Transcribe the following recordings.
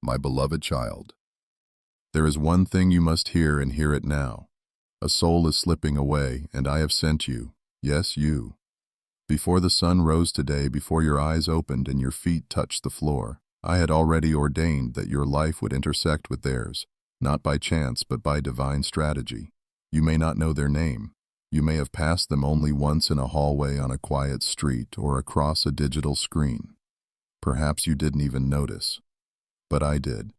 my beloved child. There is one thing you must hear, and hear it now. A soul is slipping away, and I have sent you. Yes, you. Before the sun rose today, before your eyes opened and your feet touched the floor, I had already ordained that your life would intersect with theirs, not by chance but by divine strategy. You may not know their name. You may have passed them only once in a hallway on a quiet street or across a digital screen. Perhaps you didn't even notice. But I did.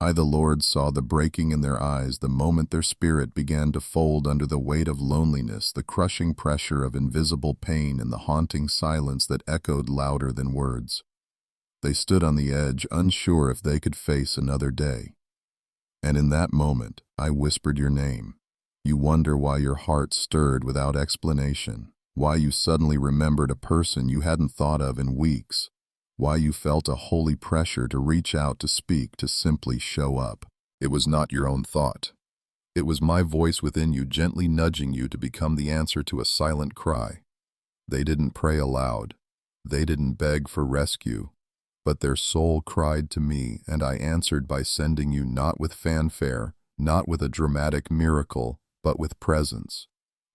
I, the Lord, saw the breaking in their eyes the moment their spirit began to fold under the weight of loneliness, the crushing pressure of invisible pain, and the haunting silence that echoed louder than words. They stood on the edge, unsure if they could face another day. And in that moment, I whispered your name. You wonder why your heart stirred without explanation, why you suddenly remembered a person you hadn't thought of in weeks, why you felt a holy pressure to reach out, to speak, to simply show up. It was not your own thought. It was my voice within you gently nudging you to become the answer to a silent cry. They didn't pray aloud. They didn't beg for rescue. But their soul cried to me, and I answered by sending you, not with fanfare, not with a dramatic miracle, but with presence.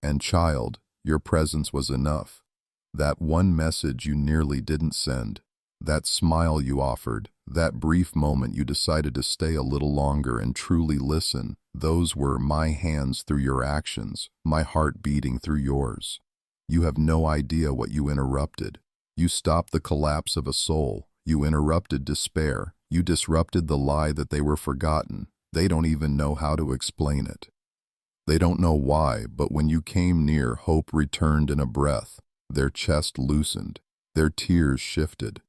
And child, your presence was enough. That one message you nearly didn't send, that smile you offered, that brief moment you decided to stay a little longer and truly listen, those were my hands through your actions, my heart beating through yours. You have no idea what you interrupted. You stopped the collapse of a soul. You interrupted despair. You disrupted the lie that they were forgotten. They don't even know how to explain it. They don't know why, but when you came near, hope returned in a breath. Their chest loosened. Their tears shifted.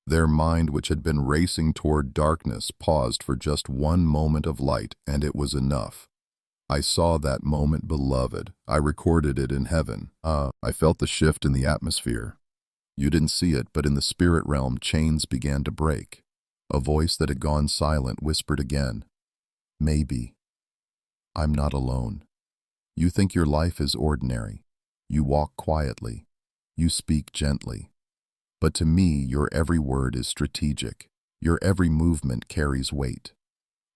Their mind, which had been racing toward darkness, paused for just one moment of light, and it was enough. I saw that moment, beloved. I recorded it in heaven. I felt the shift in the atmosphere. You didn't see it, but in the spirit realm, chains began to break. A voice that had gone silent whispered again, "Maybe. I'm not alone. You think your life is ordinary. You walk quietly. You speak gently. But to me, your every word is strategic. Your every movement carries weight.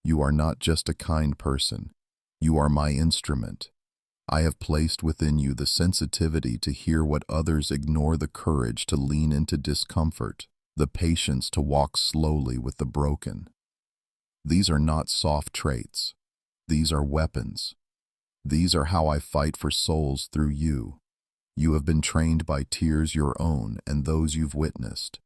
You are not just a kind person. You are my instrument. I have placed within you the sensitivity to hear what others ignore, the courage to lean into discomfort, the patience to walk slowly with the broken. These are not soft traits. These are weapons. These are how I fight for souls through you. You have been trained by tears your own and those you've witnessed.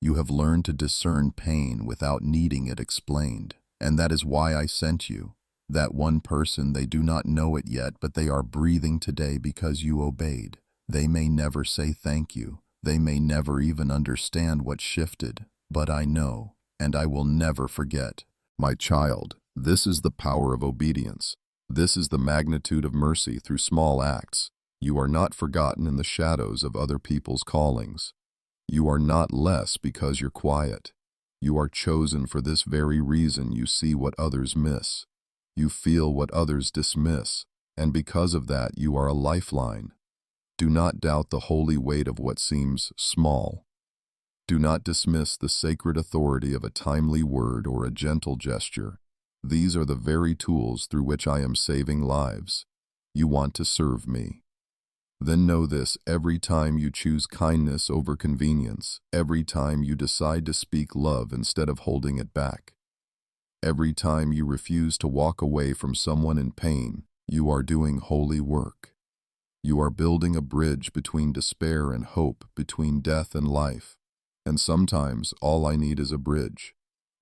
You have learned to discern pain without needing it explained, and that is why I sent you. That one person, they do not know it yet, but they are breathing today because you obeyed. They may never say thank you. They may never even understand what shifted, but I know, and I will never forget. My child, this is the power of obedience. This is the magnitude of mercy through small acts. You are not forgotten in the shadows of other people's callings. You are not less because you're quiet. You are chosen for this very reason. You see what others miss. You feel what others dismiss, and because of that, you are a lifeline. Do not doubt the holy weight of what seems small. Do not dismiss the sacred authority of a timely word or a gentle gesture. These are the very tools through which I am saving lives. You want to serve me. Then know this: every time you choose kindness over convenience, every time you decide to speak love instead of holding it back, every time you refuse to walk away from someone in pain, you are doing holy work. You are building a bridge between despair and hope, between death and life. And sometimes all I need is a bridge.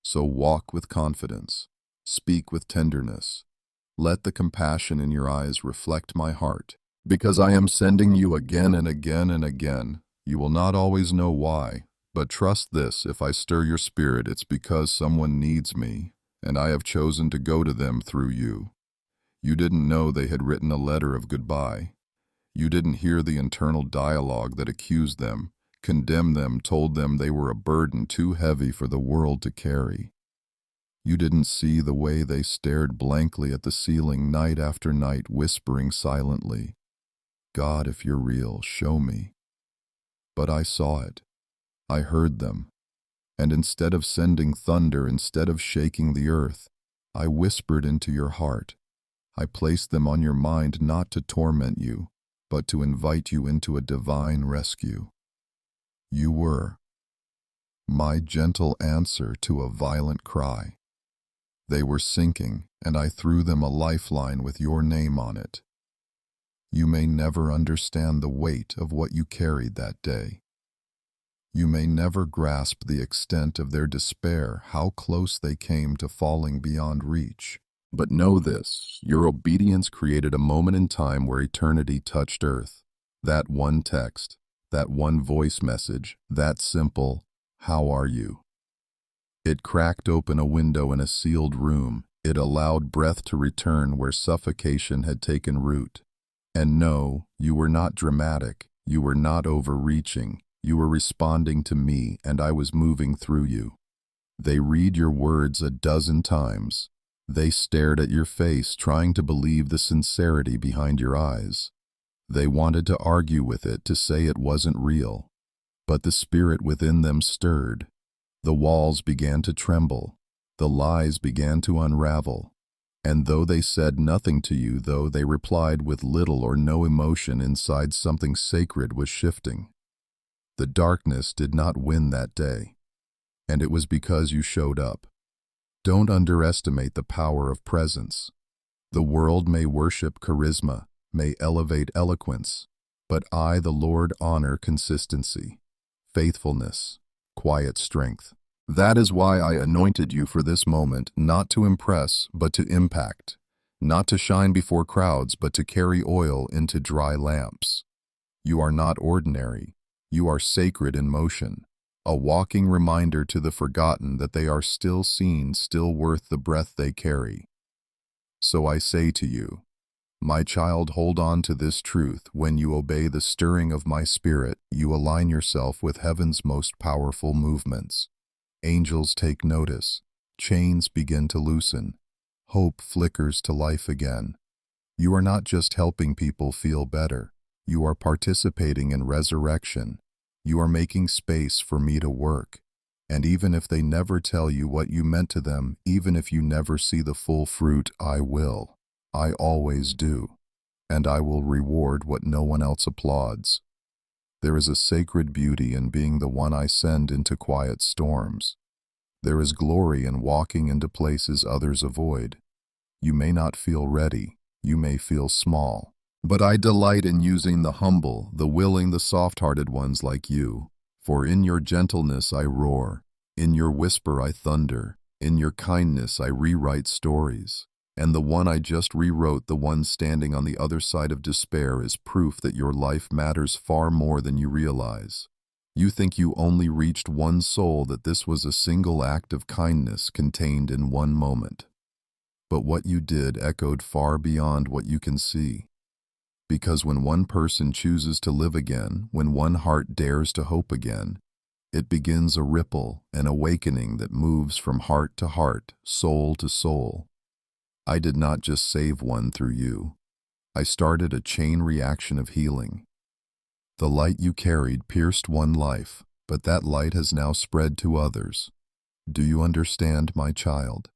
So walk with confidence. Speak with tenderness. Let the compassion in your eyes reflect my heart. Because I am sending you again and again and again. You will not always know why, but trust this: if I stir your spirit, it's because someone needs me, and I have chosen to go to them through you. You didn't know they had written a letter of goodbye. You didn't hear the internal dialogue that accused them, condemned them, told them they were a burden too heavy for the world to carry. You didn't see the way they stared blankly at the ceiling night after night, whispering silently, "God, if you're real, show me." But I saw it. I heard them. And instead of sending thunder, instead of shaking the earth, I whispered into your heart. I placed them on your mind not to torment you, but to invite you into a divine rescue. You were my gentle answer to a violent cry. They were sinking, and I threw them a lifeline with your name on it. You may never understand the weight of what you carried that day. You may never grasp the extent of their despair, how close they came to falling beyond reach. But know this, your obedience created a moment in time where eternity touched earth. That one text, that one voice message, that simple, "How are you?" It cracked open a window in a sealed room. It allowed breath to return where suffocation had taken root. And no, you were not dramatic, you were not overreaching, you were responding to me, and I was moving through you. They read your words a dozen times. They stared at your face, trying to believe the sincerity behind your eyes. They wanted to argue with it, to say it wasn't real. But the spirit within them stirred. The walls began to tremble. The lies began to unravel. And though they said nothing to you, though they replied with little or no emotion, inside something sacred was shifting. The darkness did not win that day. And it was because you showed up. Don't underestimate the power of presence. The world may worship charisma, may elevate eloquence, but I, the Lord, honor consistency, faithfulness, quiet strength. That is why I anointed you for this moment, not to impress, but to impact, not to shine before crowds, but to carry oil into dry lamps. You are not ordinary. You are sacred in motion, a walking reminder to the forgotten that they are still seen, still worth the breath they carry. So I say to you, my child, hold on to this truth. When you obey the stirring of my spirit, you align yourself with heaven's most powerful movements. Angels take notice. Chains begin to loosen. Hope flickers to life again. You are not just helping people feel better. You are participating in resurrection. You are making space for me to work. And even if they never tell you what you meant to them, even if you never see the full fruit, I will. I always do. And I will reward what no one else applauds. There is a sacred beauty in being the one I send into quiet storms. There is glory in walking into places others avoid. You may not feel ready. You may feel small. But I delight in using the humble, the willing, the soft-hearted ones like you. For in your gentleness I roar. In your whisper I thunder. In your kindness I rewrite stories. And the one I just rewrote, the one standing on the other side of despair, is proof that your life matters far more than you realize. You think you only reached one soul, that this was a single act of kindness contained in one moment. But what you did echoed far beyond what you can see. Because when one person chooses to live again, when one heart dares to hope again, it begins a ripple, an awakening that moves from heart to heart, soul to soul. I did not just save one through you. I started a chain reaction of healing. The light you carried pierced one life, but that light has now spread to others. Do you understand, my child?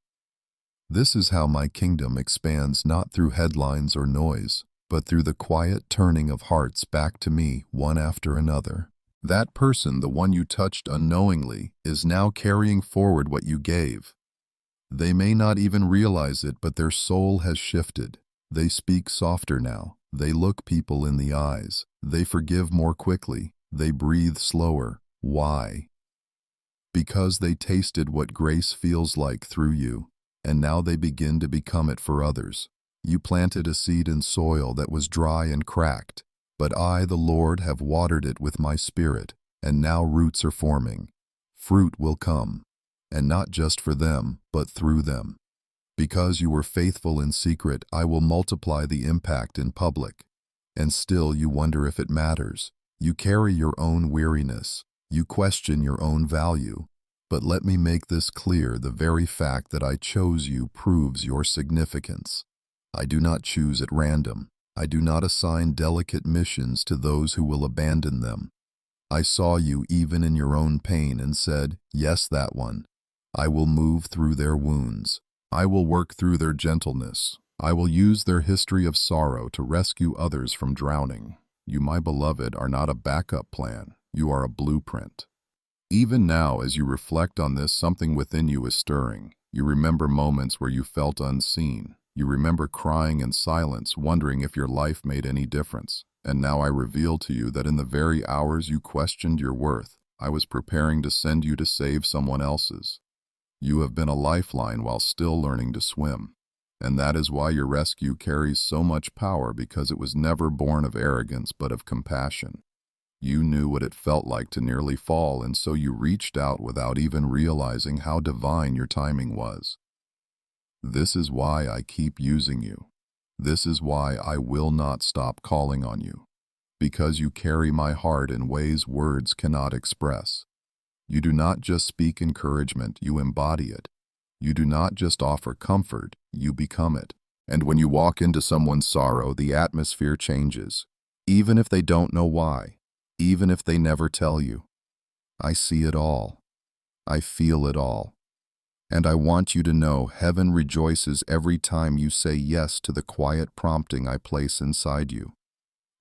This is how my kingdom expands, not through headlines or noise, but through the quiet turning of hearts back to me, one after another. That person, the one you touched unknowingly, is now carrying forward what you gave. They may not even realize it, but their soul has shifted. They speak softer now. They look people in the eyes. They forgive more quickly. They breathe slower. Why? Because they tasted what grace feels like through you, and now they begin to become it for others. You planted a seed in soil that was dry and cracked, but I, the Lord, have watered it with my spirit, and now roots are forming. Fruit will come. And not just for them, but through them. Because you were faithful in secret, I will multiply the impact in public. And still you wonder if it matters. You carry your own weariness. You question your own value. But let me make this clear, the very fact that I chose you proves your significance. I do not choose at random. I do not assign delicate missions to those who will abandon them. I saw you even in your own pain and said, yes, that one. I will move through their wounds. I will work through their gentleness. I will use their history of sorrow to rescue others from drowning. You, my beloved, are not a backup plan. You are a blueprint. Even now, as you reflect on this, something within you is stirring. You remember moments where you felt unseen. You remember crying in silence, wondering if your life made any difference. And now I reveal to you that in the very hours you questioned your worth, I was preparing to send you to save someone else's. You have been a lifeline while still learning to swim. And that is why your rescue carries so much power, because it was never born of arrogance but of compassion. You knew what it felt like to nearly fall, and so you reached out without even realizing how divine your timing was. This is why I keep using you. This is why I will not stop calling on you. Because you carry my heart in ways words cannot express. You do not just speak encouragement, you embody it. You do not just offer comfort, you become it. And when you walk into someone's sorrow, the atmosphere changes. Even if they don't know why. Even if they never tell you. I see it all. I feel it all. And I want you to know heaven rejoices every time you say yes to the quiet prompting I place inside you.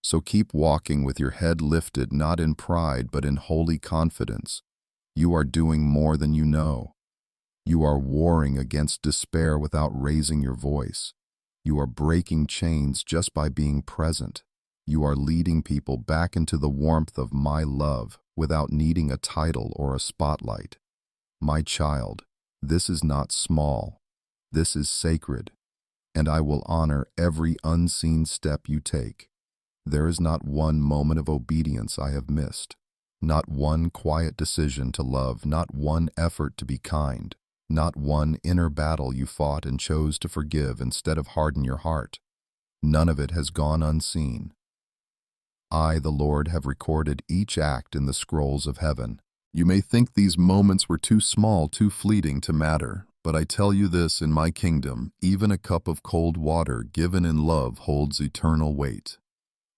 So keep walking with your head lifted, not in pride, but in holy confidence. You are doing more than you know. You are warring against despair without raising your voice. You are breaking chains just by being present. You are leading people back into the warmth of my love without needing a title or a spotlight. My child, this is not small. This is sacred, and I will honor every unseen step you take. There is not one moment of obedience I have missed, not one quiet decision to love, not one effort to be kind, not one inner battle you fought and chose to forgive instead of harden your heart. None of it has gone unseen. I, the Lord, have recorded each act in the scrolls of heaven. You may think these moments were too small, too fleeting to matter, but I tell you this, in my kingdom, even a cup of cold water given in love holds eternal weight.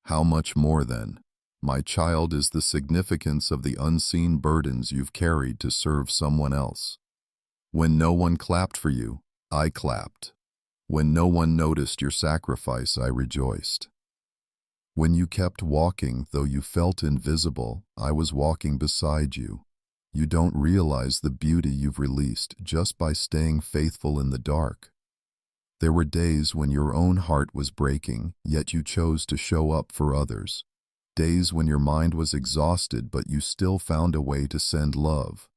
How much more then, my child, is the significance of the unseen burdens you've carried to serve someone else? When no one clapped for you, I clapped. When no one noticed your sacrifice, I rejoiced. When you kept walking, though you felt invisible, I was walking beside you. You don't realize the beauty you've released just by staying faithful in the dark. There were days when your own heart was breaking, yet you chose to show up for others. Days when your mind was exhausted, but you still found a way to send love.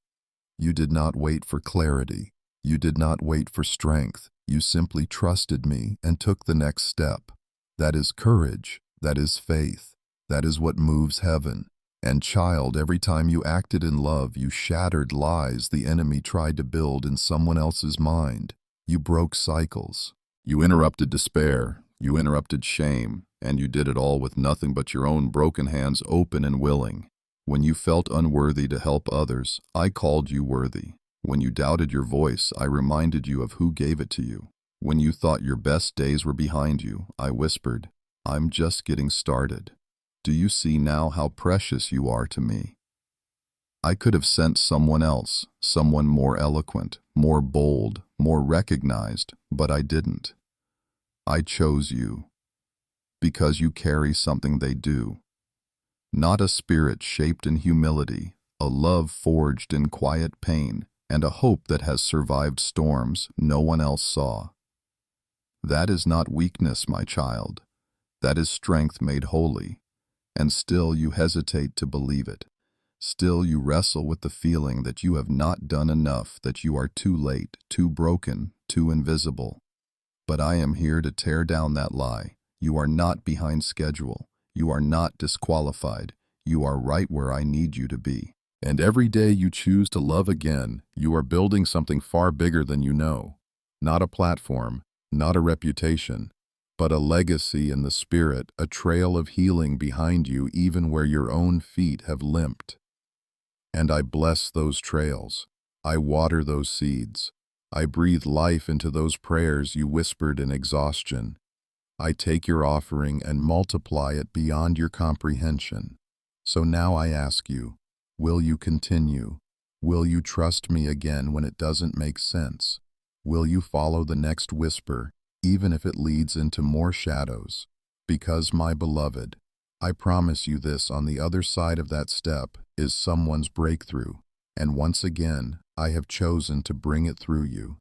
You did not wait for clarity. You did not wait for strength. You simply trusted me and took the next step. That is courage. That is faith. That is what moves heaven. And child, every time you acted in love, you shattered lies the enemy tried to build in someone else's mind. You broke cycles. You interrupted despair. You interrupted shame. And you did it all with nothing but your own broken hands open and willing. When you felt unworthy to help others, I called you worthy. When you doubted your voice, I reminded you of who gave it to you. When you thought your best days were behind you, I whispered, I'm just getting started. Do you see now how precious you are to me? I could have sent someone else, someone more eloquent, more bold, more recognized, but I didn't. I chose you. Because you carry something they do. Not a spirit shaped in humility, a love forged in quiet pain, and a hope that has survived storms no one else saw. That is not weakness, my child. That is strength made holy. And still you hesitate to believe it. Still you wrestle with the feeling that you have not done enough, that you are too late, too broken, too invisible. But I am here to tear down that lie. You are not behind schedule. You are not disqualified. You are right where I need you to be. And every day you choose to love again, you are building something far bigger than you know. Not a platform, not a reputation, but a legacy in the spirit, a trail of healing behind you even where your own feet have limped. And I bless those trails. I water those seeds. I breathe life into those prayers you whispered in exhaustion. I take your offering and multiply it beyond your comprehension. So now I ask you, will you continue? Will you trust me again when it doesn't make sense? Will you follow the next whisper, even if it leads into more shadows? Because, my beloved, I promise you this, on the other side of that step is someone's breakthrough, and once again, I have chosen to bring it through you.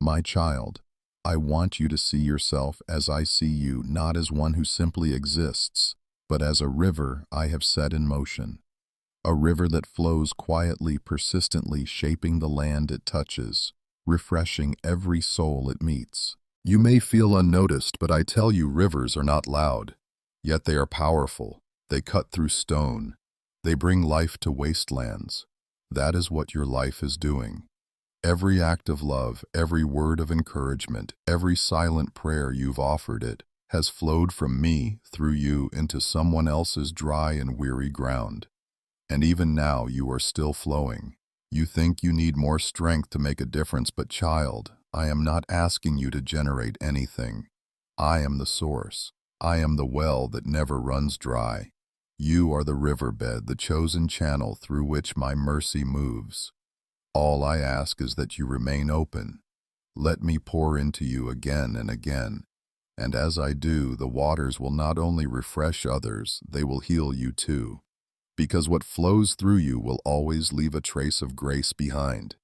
My child, I want you to see yourself as I see you, not as one who simply exists, but as a river I have set in motion. A river that flows quietly, persistently, shaping the land it touches, refreshing every soul it meets. You may feel unnoticed, but I tell you, rivers are not loud, yet they are powerful. They cut through stone. They bring life to wastelands. That is what your life is doing. Every act of love, every word of encouragement, every silent prayer you've offered it has flowed from me through you into someone else's dry and weary ground. And even now you are still flowing. You think you need more strength to make a difference, but child, I am not asking you to generate anything. I am the source. I am the well that never runs dry. You are the riverbed, the chosen channel through which my mercy moves. All I ask is that you remain open. Let me pour into you again and again. And as I do, the waters will not only refresh others, they will heal you too. Because what flows through you will always leave a trace of grace behind.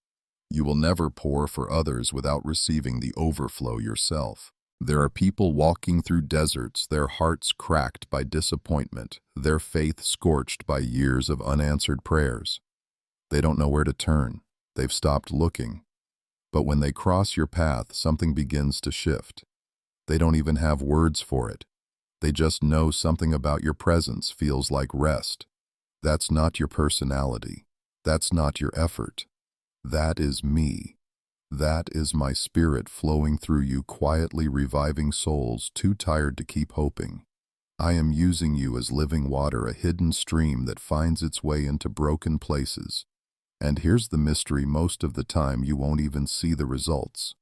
You will never pour for others without receiving the overflow yourself. There are people walking through deserts, their hearts cracked by disappointment, their faith scorched by years of unanswered prayers. They don't know where to turn. They've stopped looking. But when they cross your path, something begins to shift. They don't even have words for it. They just know something about your presence feels like rest. That's not your personality. That's not your effort. That is me. That is my spirit flowing through you, quietly reviving souls too tired to keep hoping. I am using you as living water, a hidden stream that finds its way into broken places. And here's the mystery: most of the time you won't even see the results.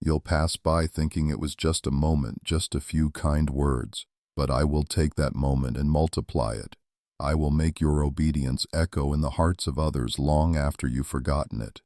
You'll pass by thinking it was just a moment, just a few kind words. But I will take that moment and multiply it. I will make your obedience echo in the hearts of others long after you've forgotten it.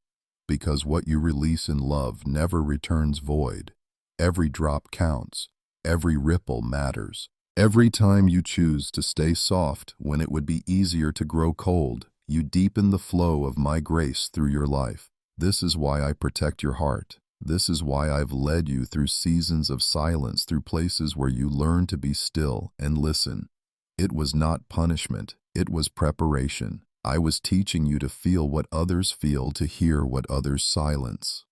Because what you release in love never returns void. Every drop counts. Every ripple matters. Every time you choose to stay soft when it would be easier to grow cold, you deepen the flow of my grace through your life. This is why I protect your heart. This is why I've led you through seasons of silence, through places where you learn to be still and listen. It was not punishment. It was preparation. I was teaching you to feel what others feel, to hear what others silence.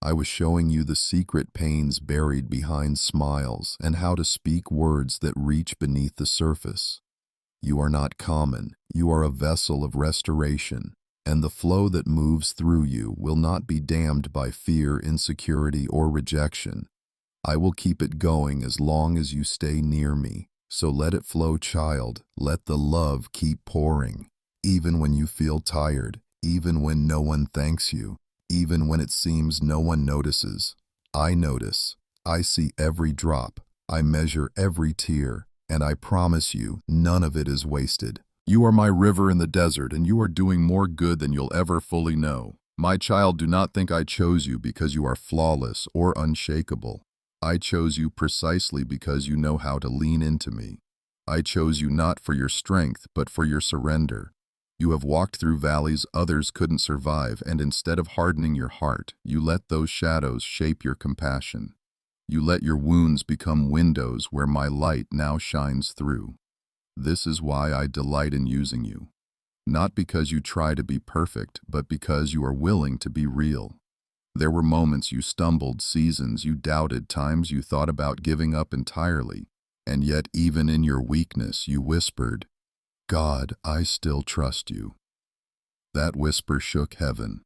I was showing you the secret pains buried behind smiles and how to speak words that reach beneath the surface. You are not common. You are a vessel of restoration, and the flow that moves through you will not be dammed by fear, insecurity, or rejection. I will keep it going as long as you stay near me. So let it flow, child. Let the love keep pouring. Even when you feel tired, even when no one thanks you, even when it seems no one notices. I notice. I see every drop. I measure every tear. And I promise you, none of it is wasted. You are my river in the desert, and you are doing more good than you'll ever fully know. My child, do not think I chose you because you are flawless or unshakable. I chose you precisely because you know how to lean into me. I chose you not for your strength, but for your surrender. You have walked through valleys others couldn't survive, and instead of hardening your heart, you let those shadows shape your compassion. You let your wounds become windows where my light now shines through. This is why I delight in using you. Not because you try to be perfect, but because you are willing to be real. There were moments you stumbled, seasons you doubted, times you thought about giving up entirely. And yet, even in your weakness, you whispered, "God, I still trust you." That whisper shook heaven.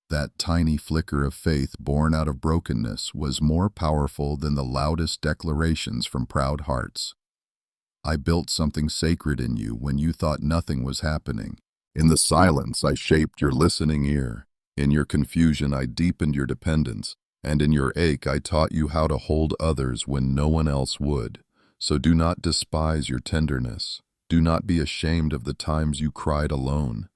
That tiny flicker of faith born out of brokenness was more powerful than the loudest declarations from proud hearts. I built something sacred in you when you thought nothing was happening. In the silence, I shaped your listening ear. In your confusion, I deepened your dependence. And in your ache, I taught you how to hold others when no one else would. So do not despise your tenderness. Do not be ashamed of the times you cried alone.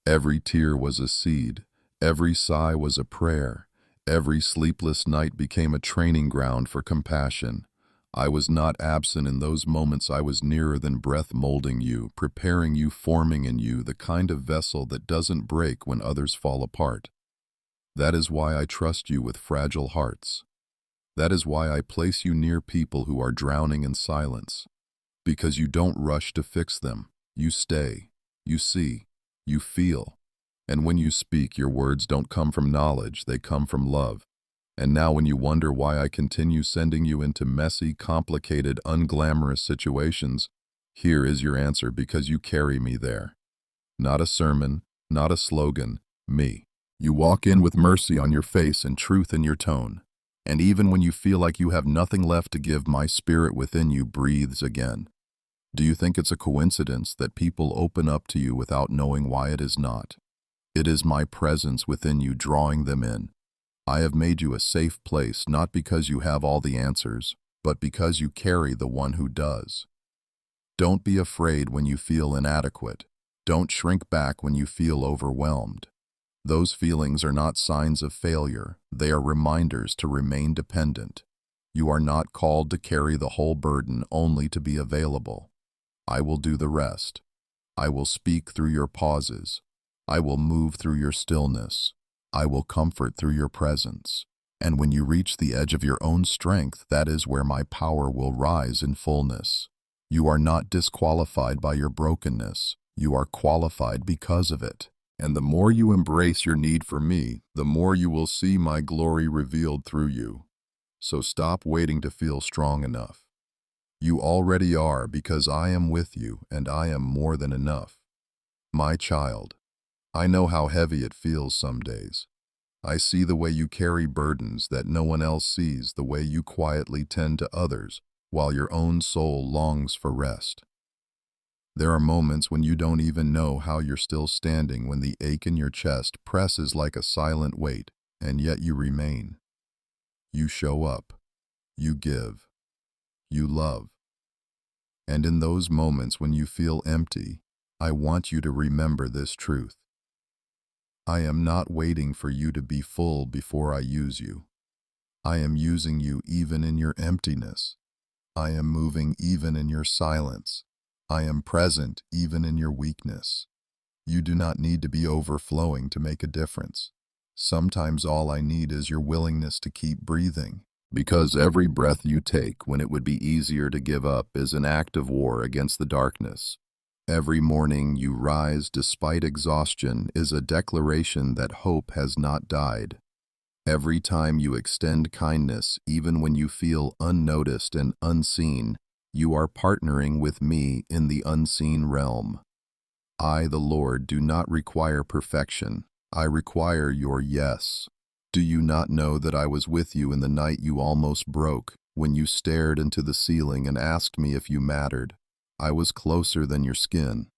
Every tear was a seed, every sigh was a prayer, every sleepless night became a training ground for compassion. I was not absent in those moments. I was nearer than breath, molding you, preparing you, forming in you the kind of vessel that doesn't break when others fall apart. That is why I trust you with fragile hearts. That is why I place you near people who are drowning in silence. Because you don't rush to fix them. You stay, you see, you feel. And when you speak, your words don't come from knowledge, they come from love. And now when you wonder why I continue sending you into messy, complicated, unglamorous situations, here is your answer: because you carry me there. Not a sermon, not a slogan, me. You walk in with mercy on your face and truth in your tone. And even when you feel like you have nothing left to give, my spirit within you breathes again. Do you think it's a coincidence that people open up to you without knowing why it is not? It is my presence within you drawing them in. I have made you a safe place, not because you have all the answers, but because you carry the one who does. Don't be afraid when you feel inadequate. Don't shrink back when you feel overwhelmed. Those feelings are not signs of failure. They are reminders to remain dependent. You are not called to carry the whole burden, only to be available. I will do the rest. I will speak through your pauses. I will move through your stillness. I will comfort through your presence. And when you reach the edge of your own strength, that is where my power will rise in fullness. You are not disqualified by your brokenness. You are qualified because of it. And the more you embrace your need for me, the more you will see my glory revealed through you. So stop waiting to feel strong enough. You already are, because I am with you, and I am more than enough. My child, I know how heavy it feels some days. I see the way you carry burdens that no one else sees, the way you quietly tend to others while your own soul longs for rest. There are moments when you don't even know how you're still standing, when the ache in your chest presses like a silent weight, and yet you remain. You show up. You give. You love. And in those moments when you feel empty, I want you to remember this truth. I am not waiting for you to be full before I use you. I am using you even in your emptiness. I am moving even in your silence. I am present even in your weakness. You do not need to be overflowing to make a difference. Sometimes all I need is your willingness to keep breathing. Because every breath you take when it would be easier to give up is an act of war against the darkness. Every morning you rise despite exhaustion is a declaration that hope has not died. Every time you extend kindness, even when you feel unnoticed and unseen, you are partnering with me in the unseen realm. I, the Lord, do not require perfection. I require your yes. Do you not know that I was with you in the night you almost broke, when you stared into the ceiling and asked me if you mattered? I was closer than your skin.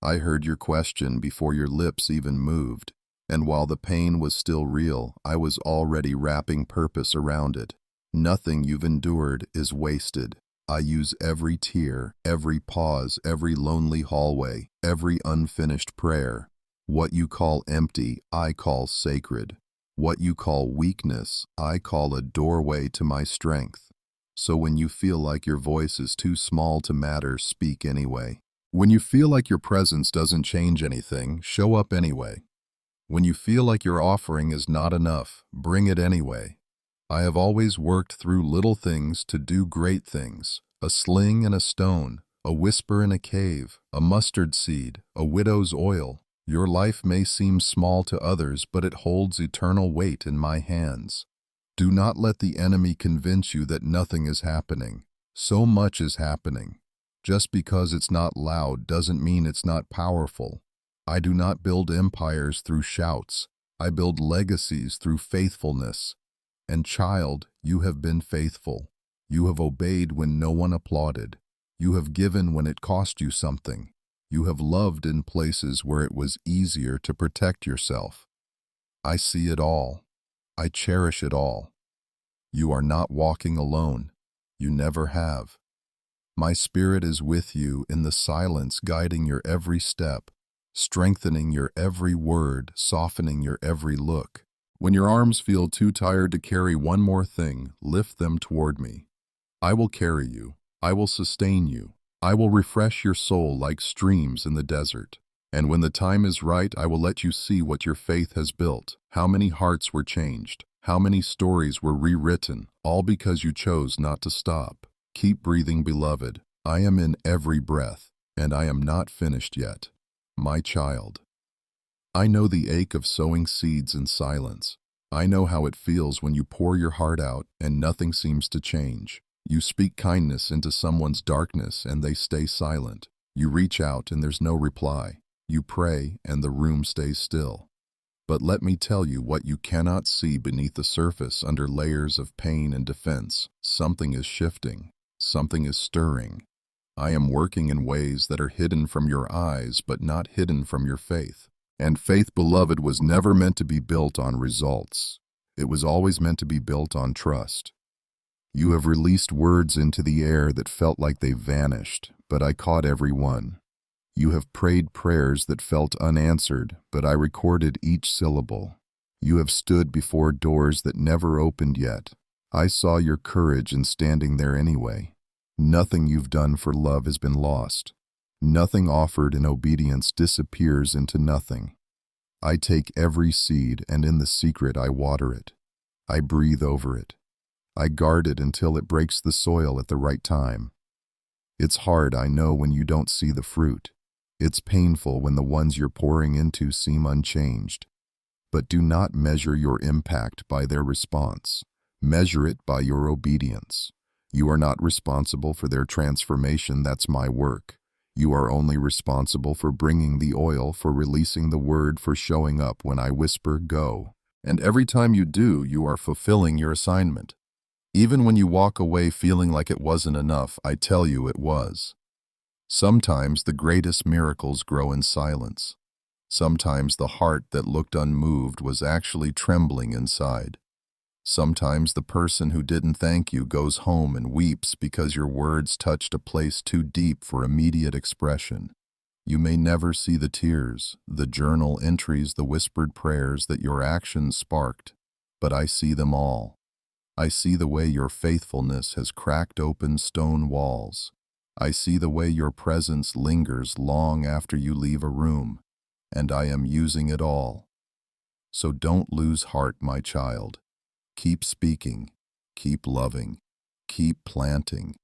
I heard your question before your lips even moved, and while the pain was still real, I was already wrapping purpose around it. Nothing you've endured is wasted. I use every tear, every pause, every lonely hallway, every unfinished prayer. What you call empty, I call sacred. What you call weakness, I call a doorway to my strength. So when you feel like your voice is too small to matter, speak anyway. When you feel like your presence doesn't change anything, show up anyway. When you feel like your offering is not enough, bring it anyway. I have always worked through little things to do great things. A sling and a stone, a whisper in a cave, a mustard seed, a widow's oil. Your life may seem small to others, but it holds eternal weight in my hands. Do not let the enemy convince you that nothing is happening. So much is happening. Just because it's not loud doesn't mean it's not powerful. I do not build empires through shouts. I build legacies through faithfulness. And child, you have been faithful. You have obeyed when no one applauded. You have given when it cost you something. You have loved in places where it was easier to protect yourself. I see it all. I cherish it all. You are not walking alone. You never have. My spirit is with you in the silence, guiding your every step, strengthening your every word, softening your every look. When your arms feel too tired to carry one more thing, lift them toward me. I will carry you. I will sustain you. I will refresh your soul like streams in the desert. And when the time is right, I will let you see what your faith has built, how many hearts were changed, how many stories were rewritten, all because you chose not to stop. Keep breathing, beloved. I am in every breath, and I am not finished yet. My child. I know the ache of sowing seeds in silence. I know how it feels when you pour your heart out and nothing seems to change. You speak kindness into someone's darkness and they stay silent. You reach out and there's no reply. You pray and the room stays still. But let me tell you what you cannot see beneath the surface under layers of pain and defense. Something is shifting. Something is stirring. I am working in ways that are hidden from your eyes but not hidden from your faith. And faith, beloved, was never meant to be built on results. It was always meant to be built on trust. You have released words into the air that felt like they vanished, but I caught every one. You have prayed prayers that felt unanswered, but I recorded each syllable. You have stood before doors that never opened yet. I saw your courage in standing there anyway. Nothing you've done for love has been lost. Nothing offered in obedience disappears into nothing. I take every seed, and in the secret I water it. I breathe over it. I guard it until it breaks the soil at the right time. It's hard, I know, when you don't see the fruit. It's painful when the ones you're pouring into seem unchanged. But do not measure your impact by their response. Measure it by your obedience. You are not responsible for their transformation, that's my work. You are only responsible for bringing the oil, for releasing the word, for showing up when I whisper, go. And every time you do, you are fulfilling your assignment. Even when you walk away feeling like it wasn't enough, I tell you it was. Sometimes the greatest miracles grow in silence. Sometimes the heart that looked unmoved was actually trembling inside. Sometimes the person who didn't thank you goes home and weeps because your words touched a place too deep for immediate expression. You may never see the tears, the journal entries, the whispered prayers that your actions sparked, but I see them all. I see the way your faithfulness has cracked open stone walls. I see the way your presence lingers long after you leave a room, and I am using it all. So don't lose heart, my child. Keep speaking, keep loving, keep planting.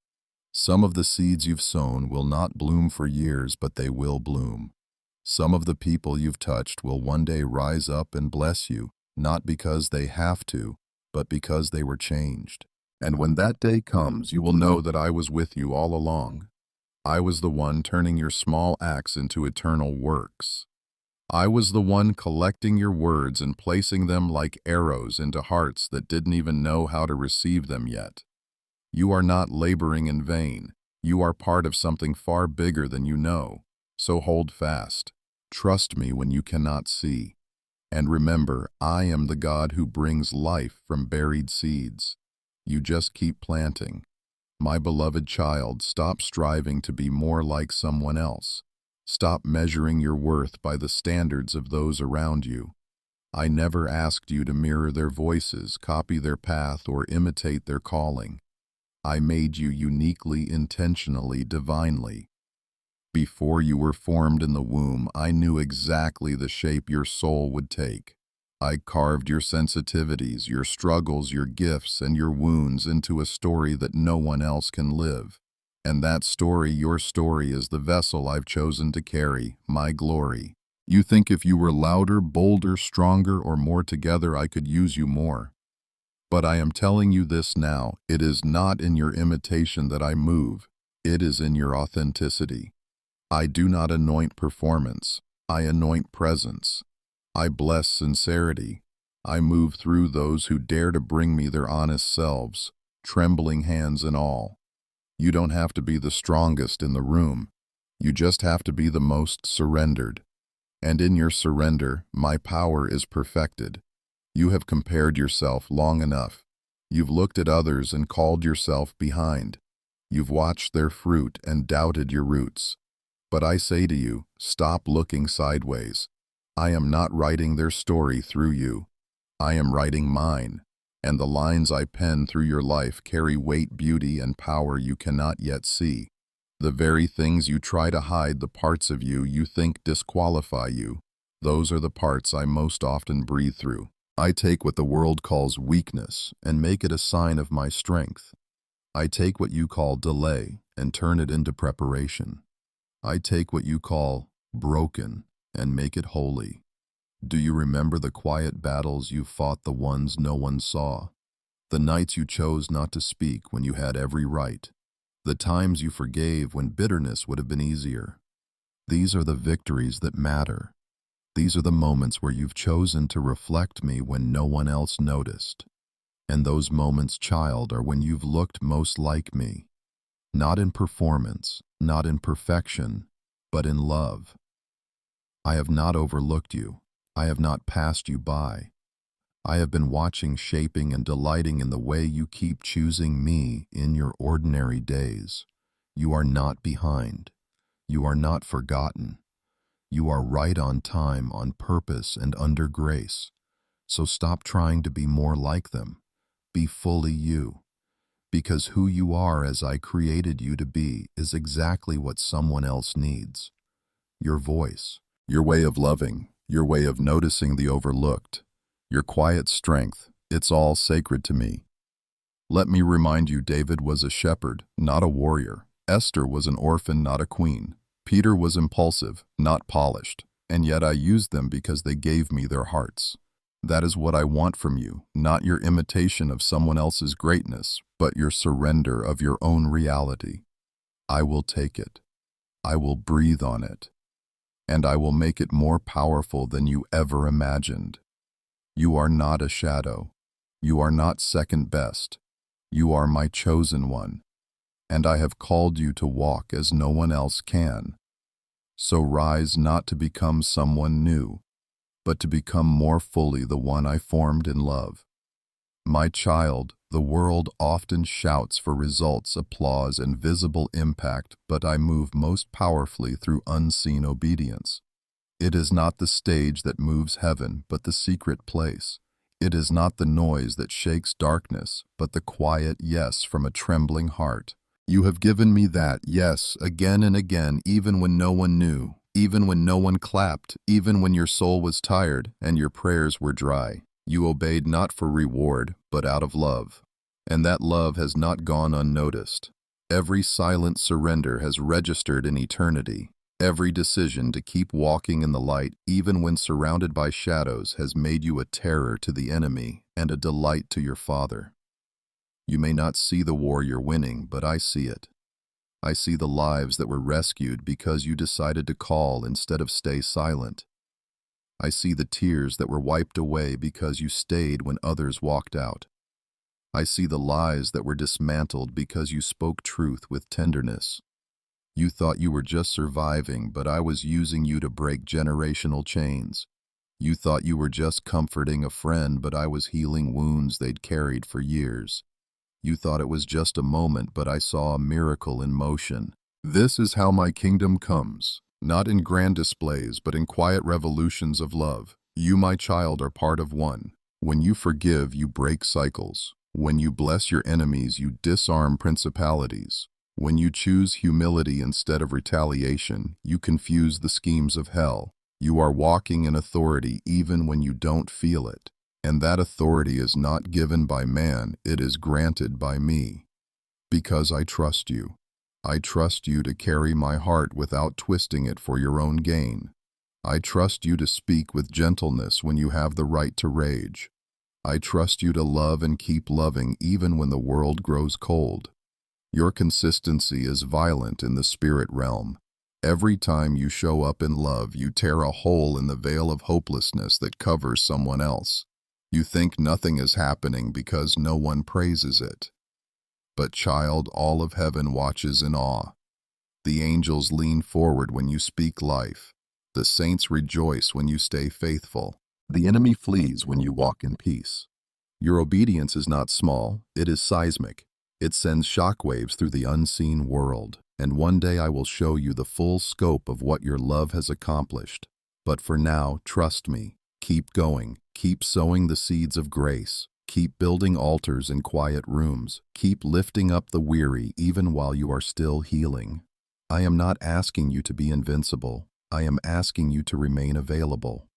Some of the seeds you've sown will not bloom for years, but they will bloom. Some of the people you've touched will one day rise up and bless you, not because they have to, but because they were changed. And when that day comes, you will know that I was with you all along. I was the one turning your small acts into eternal works. I was the one collecting your words and placing them like arrows into hearts that didn't even know how to receive them yet. You are not laboring in vain. You are part of something far bigger than you know. So hold fast. Trust me when you cannot see. And remember, I am the God who brings life from buried seeds. You just keep planting. My beloved child, stop striving to be more like someone else. Stop measuring your worth by the standards of those around you. I never asked you to mirror their voices, copy their path, or imitate their calling. I made you uniquely, intentionally, divinely. Before you were formed in the womb, I knew exactly the shape your soul would take. I carved your sensitivities, your struggles, your gifts, and your wounds into a story that no one else can live. And that story, your story, is the vessel I've chosen to carry, my glory. You think if you were louder, bolder, stronger, or more together, I could use you more. But I am telling you this now, it is not in your imitation that I move. It is in your authenticity. I do not anoint performance. I anoint presence. I bless sincerity. I move through those who dare to bring me their honest selves, trembling hands and all. You don't have to be the strongest in the room. You just have to be the most surrendered. And in your surrender, my power is perfected. You have compared yourself long enough. You've looked at others and called yourself behind. You've watched their fruit and doubted your roots. But I say to you, stop looking sideways. I am not writing their story through you. I am writing mine, and the lines I pen through your life carry weight, beauty, and power you cannot yet see. The very things you try to hide, the parts of you you think disqualify you, those are the parts I most often breathe through. I take what the world calls weakness and make it a sign of my strength. I take what you call delay and turn it into preparation. I take what you call broken and make it holy. Do you remember the quiet battles you fought, the ones no one saw? The nights you chose not to speak when you had every right? The times you forgave when bitterness would have been easier? These are the victories that matter. These are the moments where you've chosen to reflect me when no one else noticed. And those moments, child, are when you've looked most like me. Not in performance, not in perfection, but in love. I have not overlooked you. I have not passed you by. I have been watching, shaping, and delighting in the way you keep choosing me in your ordinary days. You are not behind. You are not forgotten. You are right on time, on purpose, and under grace. So stop trying to be more like them. Be fully you. Because who you are as I created you to be is exactly what someone else needs. Your voice, your way of loving, your way of noticing the overlooked, your quiet strength, it's all sacred to me. Let me remind you, David was a shepherd, not a warrior. Esther was an orphan, not a queen. Peter was impulsive, not polished, and yet I used them because they gave me their hearts. That is what I want from you, not your imitation of someone else's greatness, but your surrender of your own reality. I will take it. I will breathe on it. And I will make it more powerful than you ever imagined. You are not a shadow. You are not second best. You are my chosen one. And I have called you to walk as no one else can. So rise not to become someone new, but to become more fully the one I formed in love. My child, the world often shouts for results, applause, and visible impact, but I move most powerfully through unseen obedience. It is not the stage that moves heaven, but the secret place. It is not the noise that shakes darkness, but the quiet yes from a trembling heart. You have given me that yes again and again, even when no one knew, even when no one clapped, even when your soul was tired and your prayers were dry. You obeyed not for reward, but out of love. And that love has not gone unnoticed. Every silent surrender has registered in eternity. Every decision to keep walking in the light, even when surrounded by shadows, has made you a terror to the enemy and a delight to your Father. You may not see the war you're winning, but I see it. I see the lives that were rescued because you decided to call instead of stay silent. I see the tears that were wiped away because you stayed when others walked out. I see the lies that were dismantled because you spoke truth with tenderness. You thought you were just surviving, but I was using you to break generational chains. You thought you were just comforting a friend, but I was healing wounds they'd carried for years. You thought it was just a moment, but I saw a miracle in motion. This is how my kingdom comes, not in grand displays, but in quiet revolutions of love. You, my child, are part of one. When you forgive, you break cycles. When you bless your enemies, you disarm principalities. When you choose humility instead of retaliation, you confuse the schemes of hell. You are walking in authority even when you don't feel it. And that authority is not given by man, it is granted by me. Because I trust you. I trust you to carry my heart without twisting it for your own gain. I trust you to speak with gentleness when you have the right to rage. I trust you to love and keep loving even when the world grows cold. Your consistency is violent in the spirit realm. Every time you show up in love, you tear a hole in the veil of hopelessness that covers someone else. You think nothing is happening because no one praises it. But child, all of heaven watches in awe. The angels lean forward when you speak life. The saints rejoice when you stay faithful. The enemy flees when you walk in peace. Your obedience is not small, it is seismic. It sends shockwaves through the unseen world, and one day I will show you the full scope of what your love has accomplished. But for now, trust me. Keep going. Keep sowing the seeds of grace. Keep building altars in quiet rooms. Keep lifting up the weary even while you are still healing. I am not asking you to be invincible. I am asking you to remain available.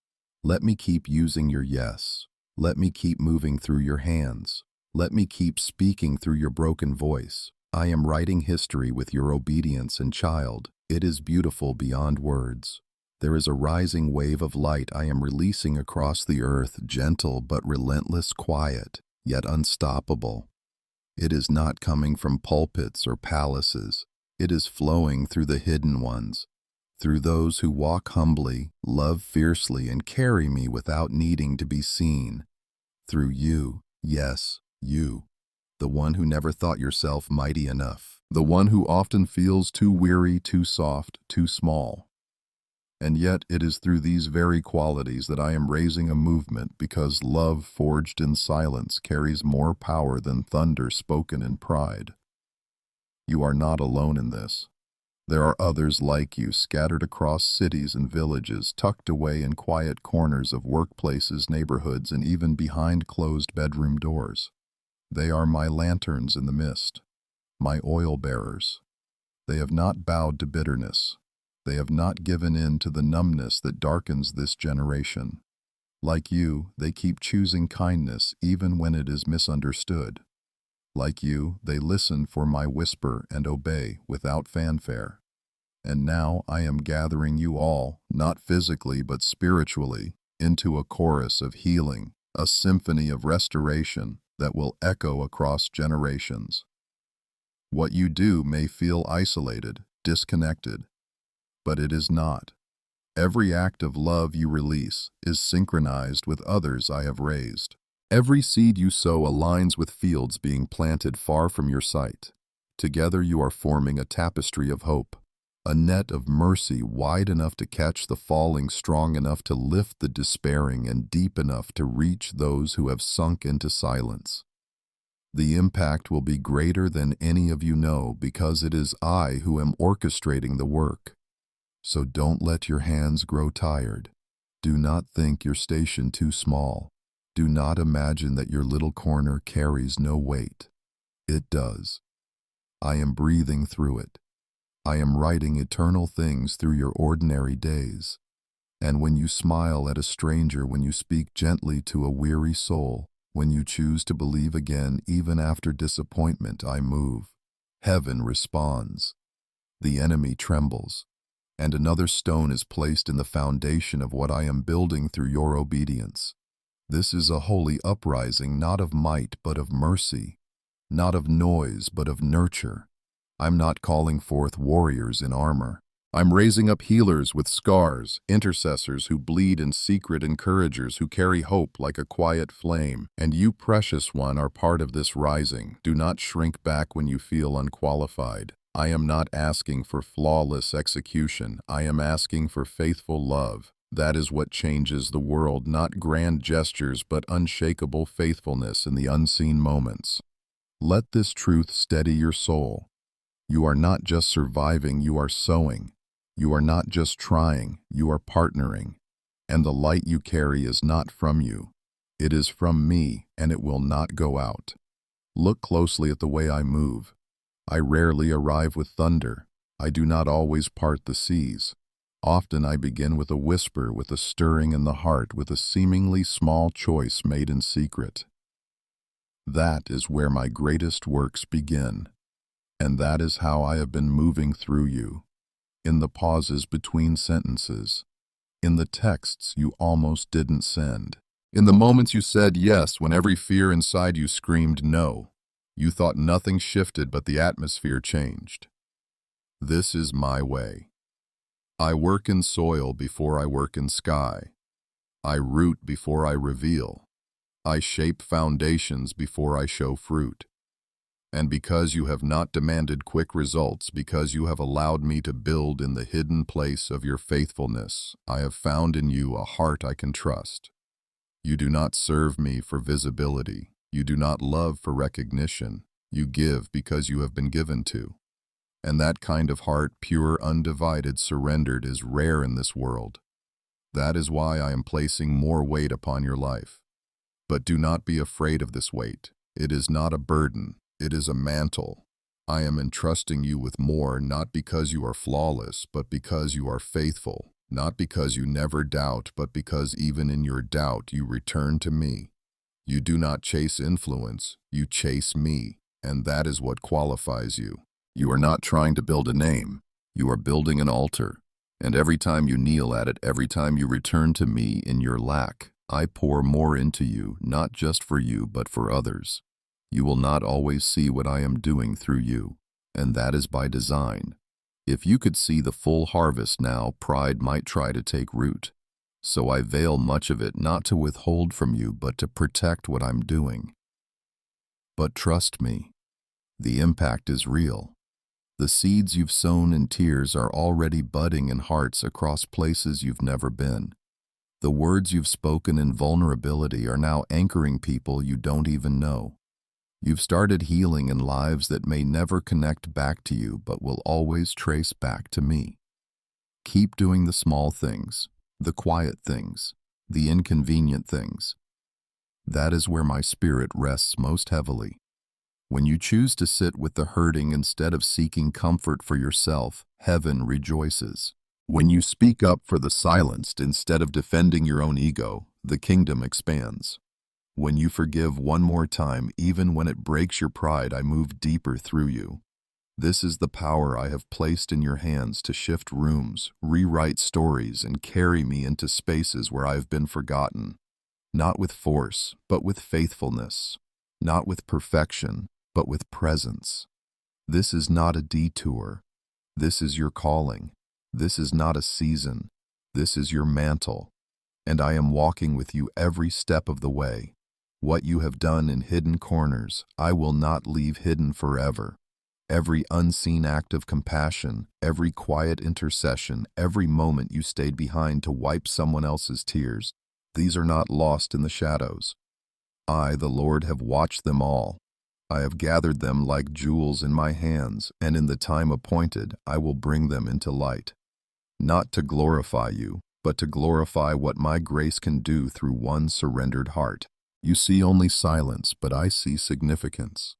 Let me keep using your yes. Let me keep moving through your hands. Let me keep speaking through your broken voice. I am writing history with your obedience and child. It is beautiful beyond words. There is a rising wave of light I am releasing across the earth, gentle but relentless, quiet, yet unstoppable. It is not coming from pulpits or palaces. It is flowing through the hidden ones, through those who walk humbly, love fiercely, and carry me without needing to be seen. Through you, yes, you, the one who never thought yourself mighty enough, the one who often feels too weary, too soft, too small. And yet it is through these very qualities that I am raising a movement, because love forged in silence carries more power than thunder spoken in pride. You are not alone in this. There are others like you scattered across cities and villages, tucked away in quiet corners of workplaces, neighborhoods, and even behind closed bedroom doors. They are my lanterns in the mist, my oil bearers. They have not bowed to bitterness. They have not given in to the numbness that darkens this generation. Like you, they keep choosing kindness even when it is misunderstood. Like you, they listen for my whisper and obey without fanfare. And now I am gathering you all, not physically but spiritually, into a chorus of healing, a symphony of restoration that will echo across generations. What you do may feel isolated, disconnected, but it is not. Every act of love you release is synchronized with others I have raised. Every seed you sow aligns with fields being planted far from your sight. Together you are forming a tapestry of hope, a net of mercy wide enough to catch the falling, strong enough to lift the despairing, and deep enough to reach those who have sunk into silence. The impact will be greater than any of you know, because it is I who am orchestrating the work. So don't let your hands grow tired. Do not think your station too small. Do not imagine that your little corner carries no weight. It does. I am breathing through it. I am writing eternal things through your ordinary days. And when you smile at a stranger, when you speak gently to a weary soul, when you choose to believe again even after disappointment, I move. Heaven responds. The enemy trembles. And another stone is placed in the foundation of what I am building through your obedience. This is a holy uprising, not of might but of mercy, not of noise but of nurture. I'm not calling forth warriors in armor. I'm raising up healers with scars, intercessors who bleed in secret, encouragers who carry hope like a quiet flame. And you, precious one, are part of this rising. Do not shrink back when you feel unqualified. I am not asking for flawless execution. I am asking for faithful love. That is what changes the world, not grand gestures, but unshakable faithfulness in the unseen moments. Let this truth steady your soul. You are not just surviving, you are sowing. You are not just trying, you are partnering. And the light you carry is not from you. It is from me, and it will not go out. Look closely at the way I move. I rarely arrive with thunder. I do not always part the seas. Often I begin with a whisper, with a stirring in the heart, with a seemingly small choice made in secret. That is where my greatest works begin. And that is how I have been moving through you. In the pauses between sentences. In the texts you almost didn't send. In the moments you said yes when every fear inside you screamed no. You thought nothing shifted, but the atmosphere changed. This is my way. I work in soil before I work in sky. I root before I reveal. I shape foundations before I show fruit. And because you have not demanded quick results, because you have allowed me to build in the hidden place of your faithfulness, I have found in you a heart I can trust. You do not serve me for visibility. You do not love for recognition. You give because you have been given to. And that kind of heart, pure, undivided, surrendered, is rare in this world. That is why I am placing more weight upon your life. But do not be afraid of this weight. It is not a burden, it is a mantle. I am entrusting you with more, not because you are flawless, but because you are faithful. Not because you never doubt, but because even in your doubt you return to me. You do not chase influence, you chase me, and that is what qualifies you. You are not trying to build a name, you are building an altar. And every time you kneel at it, every time you return to me in your lack, I pour more into you, not just for you, but for others. You will not always see what I am doing through you, and that is by design. If you could see the full harvest now, pride might try to take root. So I veil much of it, not to withhold from you, but to protect what I'm doing. But trust me, the impact is real. The seeds you've sown in tears are already budding in hearts across places you've never been. The words you've spoken in vulnerability are now anchoring people you don't even know. You've started healing in lives that may never connect back to you, but will always trace back to me. Keep doing the small things, the quiet things, the inconvenient things. That is where my spirit rests most heavily. When you choose to sit with the hurting instead of seeking comfort for yourself, heaven rejoices. When you speak up for the silenced instead of defending your own ego, the kingdom expands. When you forgive one more time, even when it breaks your pride, I move deeper through you. This is the power I have placed in your hands to shift rooms, rewrite stories, and carry me into spaces where I have been forgotten. Not with force, but with faithfulness. Not with perfection, but with presence. This is not a detour. This is your calling. This is not a season. This is your mantle. And I am walking with you every step of the way. What you have done in hidden corners, I will not leave hidden forever. Every unseen act of compassion, every quiet intercession, every moment you stayed behind to wipe someone else's tears, these are not lost in the shadows. I, the Lord, have watched them all. I have gathered them like jewels in my hands, and in the time appointed, I will bring them into light. Not to glorify you, but to glorify what my grace can do through one surrendered heart. You see only silence, but I see significance.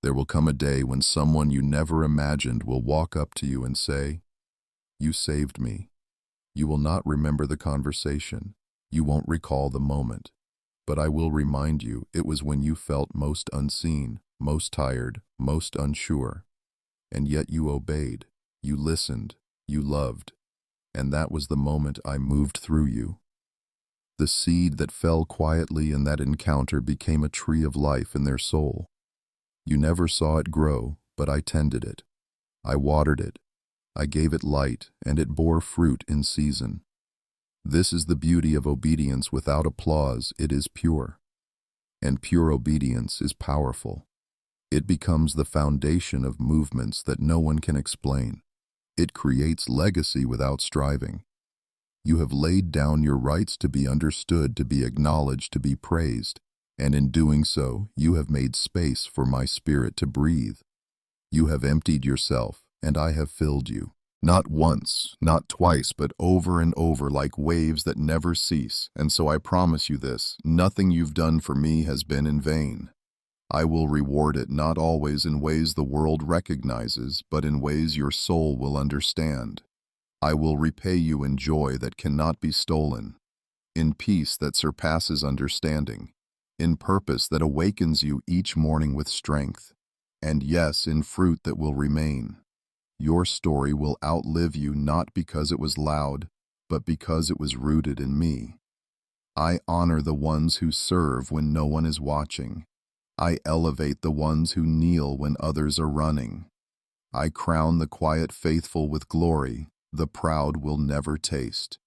There will come a day when someone you never imagined will walk up to you and say, "You saved me." You will not remember the conversation. You won't recall the moment. But I will remind you, it was when you felt most unseen, most tired, most unsure. And yet you obeyed, you listened, you loved. And that was the moment I moved through you. The seed that fell quietly in that encounter became a tree of life in their soul. You never saw it grow, but I tended it. I watered it. I gave it light, and it bore fruit in season. This is the beauty of obedience without applause. It is pure. And pure obedience is powerful. It becomes the foundation of movements that no one can explain. It creates legacy without striving. You have laid down your rights to be understood, to be acknowledged, to be praised, and in doing so, you have made space for my spirit to breathe. You have emptied yourself, and I have filled you. Not once, not twice, but over and over like waves that never cease. And so I promise you this, nothing you've done for me has been in vain. I will reward it not always in ways the world recognizes, but in ways your soul will understand. I will repay you in joy that cannot be stolen, in peace that surpasses understanding, in purpose that awakens you each morning with strength, and yes, in fruit that will remain. Your story will outlive you not because it was loud, but because it was rooted in me. I honor the ones who serve when no one is watching. I elevate the ones who kneel when others are running. I crown the quiet faithful with glory. The proud will never taste.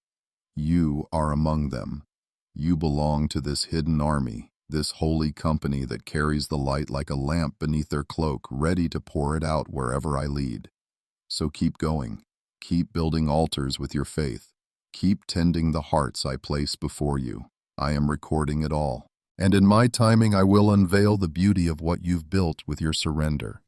You are among them. You belong to this hidden army, this holy company that carries the light like a lamp beneath their cloak, ready to pour it out wherever I lead. So keep going. Keep building altars with your faith. Keep tending the hearts I place before you. I am recording it all, And in my timing I will unveil the beauty of what you've built with your surrender.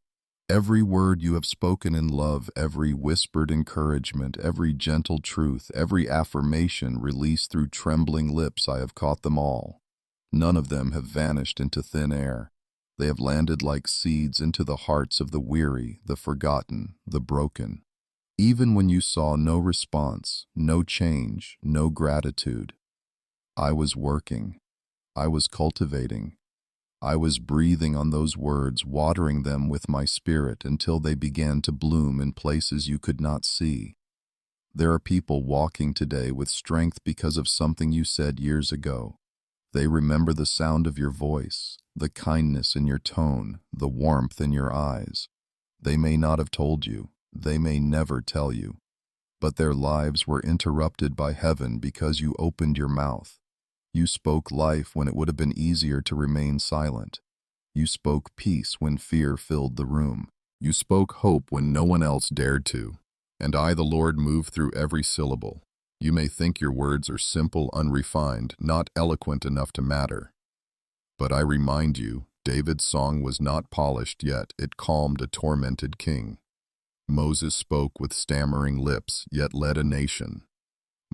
Every word you have spoken in love, every whispered encouragement, every gentle truth, every affirmation released through trembling lips, I have caught them all. None of them have vanished into thin air. They have landed like seeds into the hearts of the weary, the forgotten, the broken. Even when you saw no response, no change, no gratitude, I was working. I was cultivating. I was breathing on those words, watering them with my spirit until they began to bloom in places you could not see. There are people walking today with strength because of something you said years ago. They remember the sound of your voice, the kindness in your tone, the warmth in your eyes. They may not have told you, they may never tell you, but their lives were interrupted by heaven because you opened your mouth. You spoke life when it would have been easier to remain silent. You spoke peace when fear filled the room. You spoke hope when no one else dared to. And I, the Lord, moved through every syllable. You may think your words are simple, unrefined, not eloquent enough to matter. But I remind you, David's song was not polished yet, it calmed a tormented king. Moses spoke with stammering lips, yet led a nation.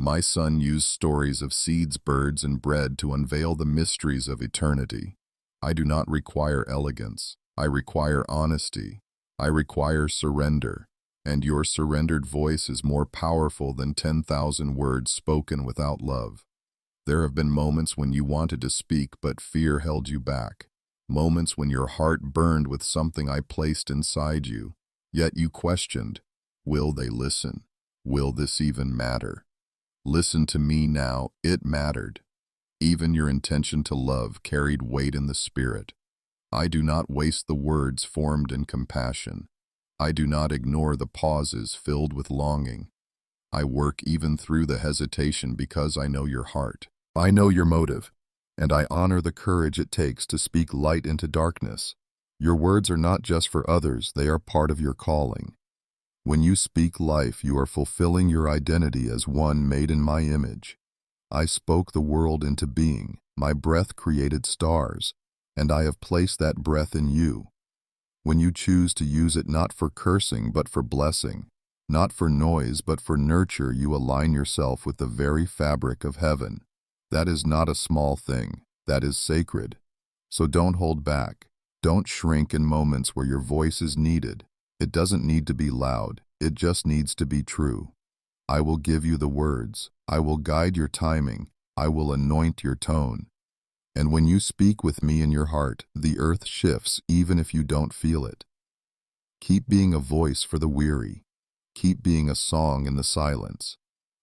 My son used stories of seeds, birds, and bread to unveil the mysteries of eternity. I do not require elegance. I require honesty. I require surrender. And your surrendered voice is more powerful than 10,000 words spoken without love. There have been moments when you wanted to speak, but fear held you back. Moments when your heart burned with something I placed inside you. Yet you questioned, will they listen? Will this even matter? Listen to me now, it mattered. Even your intention to love carried weight in the spirit. I do not waste the words formed in compassion. I do not ignore the pauses filled with longing. I work even through the hesitation because I know your heart. I know your motive, and I honor the courage it takes to speak light into darkness. Your words are not just for others, they are part of your calling. When you speak life, you are fulfilling your identity as one made in my image. I spoke the world into being. My breath created stars, and I have placed that breath in you. When you choose to use it not for cursing but for blessing, not for noise but for nurture, you align yourself with the very fabric of heaven. That is not a small thing. That is sacred. So don't hold back. Don't shrink in moments where your voice is needed. It doesn't need to be loud. It just needs to be true. I will give you the words. I will guide your timing. I will anoint your tone. And when you speak with me in your heart, the earth shifts even if you don't feel it. Keep being a voice for the weary. Keep being a song in the silence.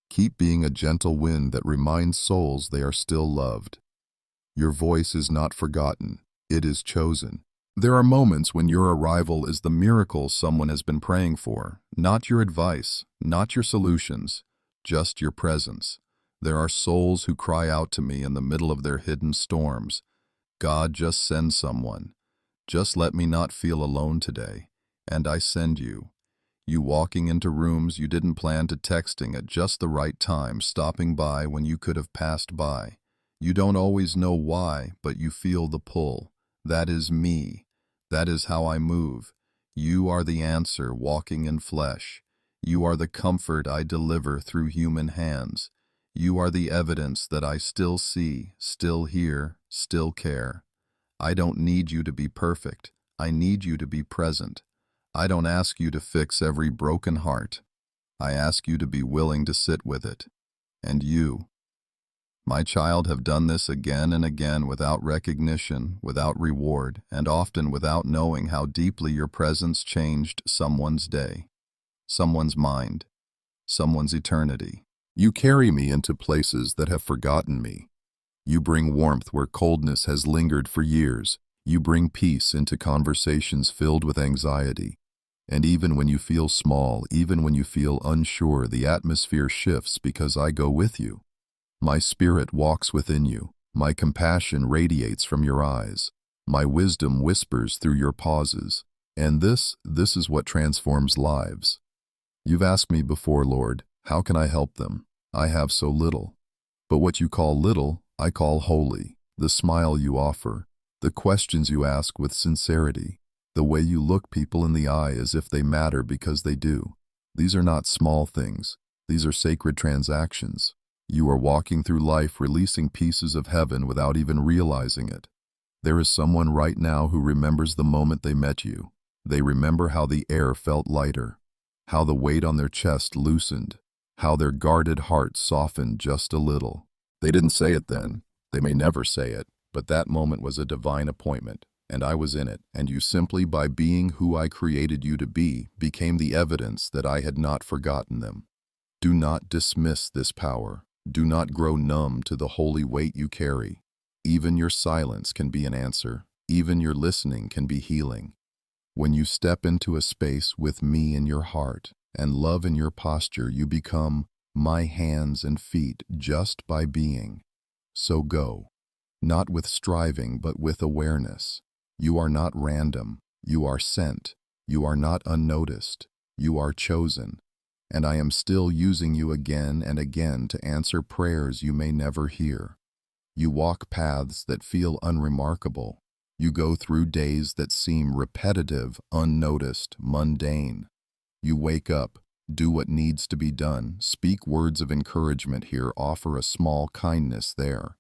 Keep being a gentle wind that reminds souls they are still loved. Your voice is not forgotten. It is chosen. There are moments when your arrival is the miracle someone has been praying for, not your advice, not your solutions, just your presence. There are souls who cry out to me in the middle of their hidden storms. God, just send someone. Just let me not feel alone today. And I send you. You walking into rooms you didn't plan to, texting at just the right time, stopping by when you could have passed by. You don't always know why, but you feel the pull. That is me. That is how I move. You are the answer walking in flesh. You are the comfort I deliver through human hands. You are the evidence that I still see, still hear, still care. I don't need you to be perfect. I need you to be present. I don't ask you to fix every broken heart. I ask you to be willing to sit with it. And you, my child, have done this again and again without recognition, without reward, and often without knowing how deeply your presence changed someone's day, someone's mind, someone's eternity. You carry me into places that have forgotten me. You bring warmth where coldness has lingered for years. You bring peace into conversations filled with anxiety. And even when you feel small, even when you feel unsure, the atmosphere shifts because I go with you. My spirit walks within you. My compassion radiates from your eyes. My wisdom whispers through your pauses. And this is what transforms lives. You've asked me before, Lord, how can I help them? I have so little. But what you call little, I call holy. The smile you offer, the questions you ask with sincerity, the way you look people in the eye as if they matter because they do. These are not small things. These are sacred transactions. You are walking through life releasing pieces of heaven without even realizing it. There is someone right now who remembers the moment they met you. They remember how the air felt lighter, how the weight on their chest loosened, how their guarded heart softened just a little. They didn't say it then. They may never say it, but that moment was a divine appointment, and I was in it, and you simply by being who I created you to be became the evidence that I had not forgotten them. Do not dismiss this power. Do not grow numb to the holy weight you carry. Even your silence can be an answer. Even your listening can be healing. When you step into a space with me in your heart and love in your posture, you become my hands and feet just by being. So go, not with striving but with awareness. You are not random. You are sent. You are not unnoticed. You are chosen. And I am still using you again and again to answer prayers you may never hear. You walk paths that feel unremarkable. You go through days that seem repetitive, unnoticed, mundane. You wake up, do what needs to be done, speak words of encouragement here, offer a small kindness there.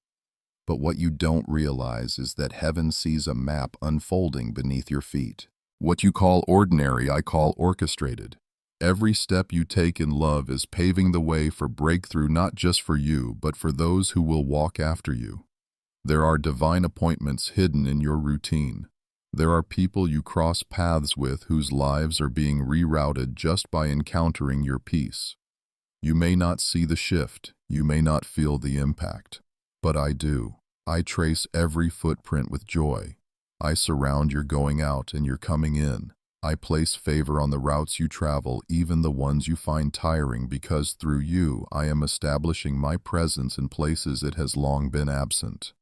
But what you don't realize is that heaven sees a map unfolding beneath your feet. What you call ordinary, I call orchestrated. Every step you take in love is paving the way for breakthrough, not just for you, but for those who will walk after you. There are divine appointments hidden in your routine. There are people you cross paths with whose lives are being rerouted just by encountering your peace. You may not see the shift, you may not feel the impact, but I do. I trace every footprint with joy. I surround your going out and your coming in. I place favor on the routes you travel, even the ones you find tiring, because through you I am establishing my presence in places it has long been absent.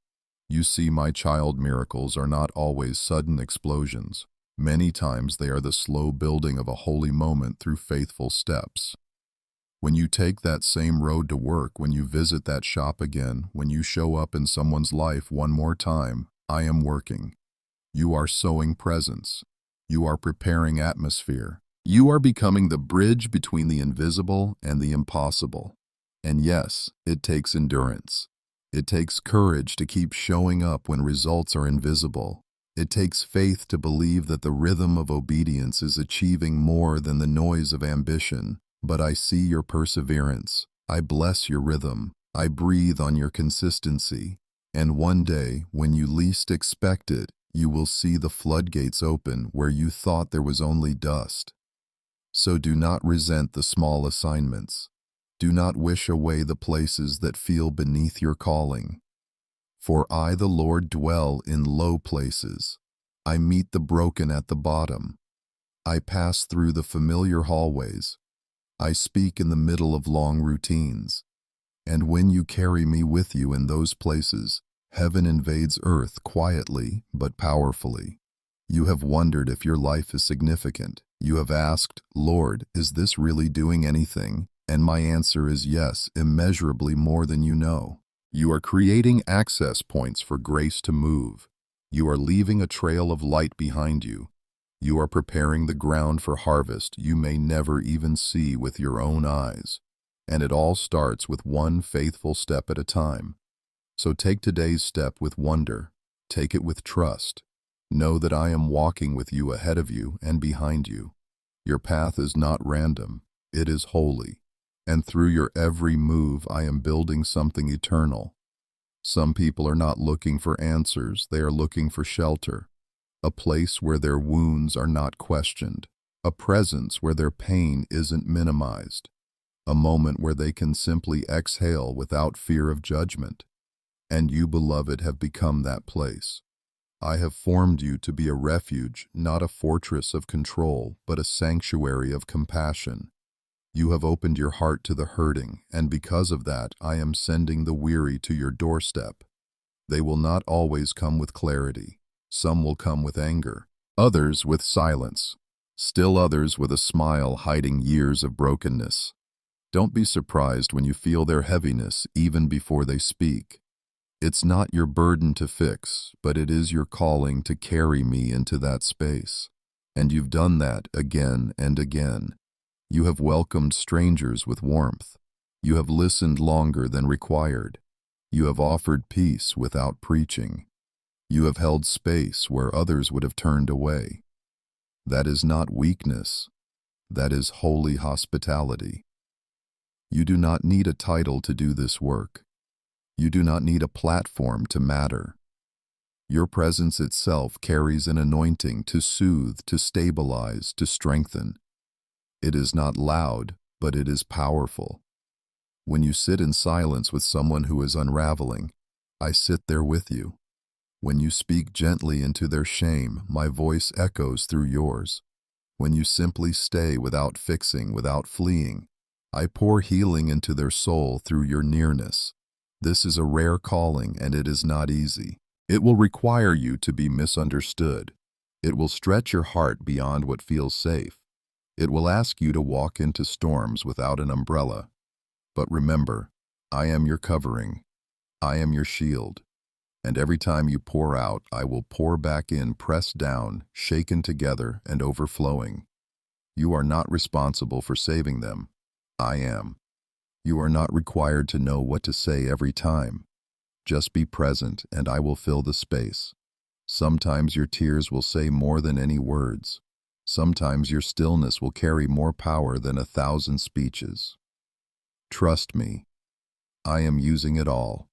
You see, my child, miracles are not always sudden explosions. Many times they are the slow building of a holy moment through faithful steps. When you take that same road to work, when you visit that shop again, when you show up in someone's life one more time, I am working. You are sowing presence. You are preparing atmosphere. You are becoming the bridge between the invisible and the impossible. And yes, it takes endurance. It takes courage to keep showing up when results are invisible. It takes faith to believe that the rhythm of obedience is achieving more than the noise of ambition. But I see your perseverance. I bless your rhythm. I breathe on your consistency. And one day, when you least expect it, you will see the floodgates open where you thought there was only dust. So do not resent the small assignments. Do not wish away the places that feel beneath your calling. For I, the Lord, dwell in low places. I meet the broken at the bottom. I pass through the familiar hallways. I speak in the middle of long routines. And when you carry me with you in those places, heaven invades earth quietly but powerfully. You have wondered if your life is significant. You have asked, Lord, is this really doing anything? And my answer is yes, immeasurably more than you know. You are creating access points for grace to move. You are leaving a trail of light behind you. You are preparing the ground for harvest you may never even see with your own eyes. And it all starts with one faithful step at a time. So take today's step with wonder. Take it with trust. Know that I am walking with you, ahead of you and behind you. Your path is not random. It is holy. And through your every move, I am building something eternal. Some people are not looking for answers. They are looking for shelter. A place where their wounds are not questioned. A presence where their pain isn't minimized. A moment where they can simply exhale without fear of judgment. And you, beloved, have become that place. I have formed you to be a refuge, not a fortress of control, but a sanctuary of compassion. You have opened your heart to the hurting, and because of that, I am sending the weary to your doorstep. They will not always come with clarity. Some will come with anger, others with silence, still others with a smile hiding years of brokenness. Don't be surprised when you feel their heaviness even before they speak. It's not your burden to fix, but it is your calling to carry me into that space. And you've done that again and again. You have welcomed strangers with warmth. You have listened longer than required. You have offered peace without preaching. You have held space where others would have turned away. That is not weakness. That is holy hospitality. You do not need a title to do this work. You do not need a platform to matter. Your presence itself carries an anointing to soothe, to stabilize, to strengthen. It is not loud, but it is powerful. When you sit in silence with someone who is unraveling, I sit there with you. When you speak gently into their shame, my voice echoes through yours. When you simply stay without fixing, without fleeing, I pour healing into their soul through your nearness. This is a rare calling, and it is not easy. It will require you to be misunderstood. It will stretch your heart beyond what feels safe. It will ask you to walk into storms without an umbrella. But remember, I am your covering. I am your shield. And every time you pour out, I will pour back in, pressed down, shaken together, and overflowing. You are not responsible for saving them. I am. You are not required to know what to say every time. Just be present, and I will fill the space. Sometimes your tears will say more than any words. Sometimes your stillness will carry more power than 1,000 speeches. Trust me. I am using it all.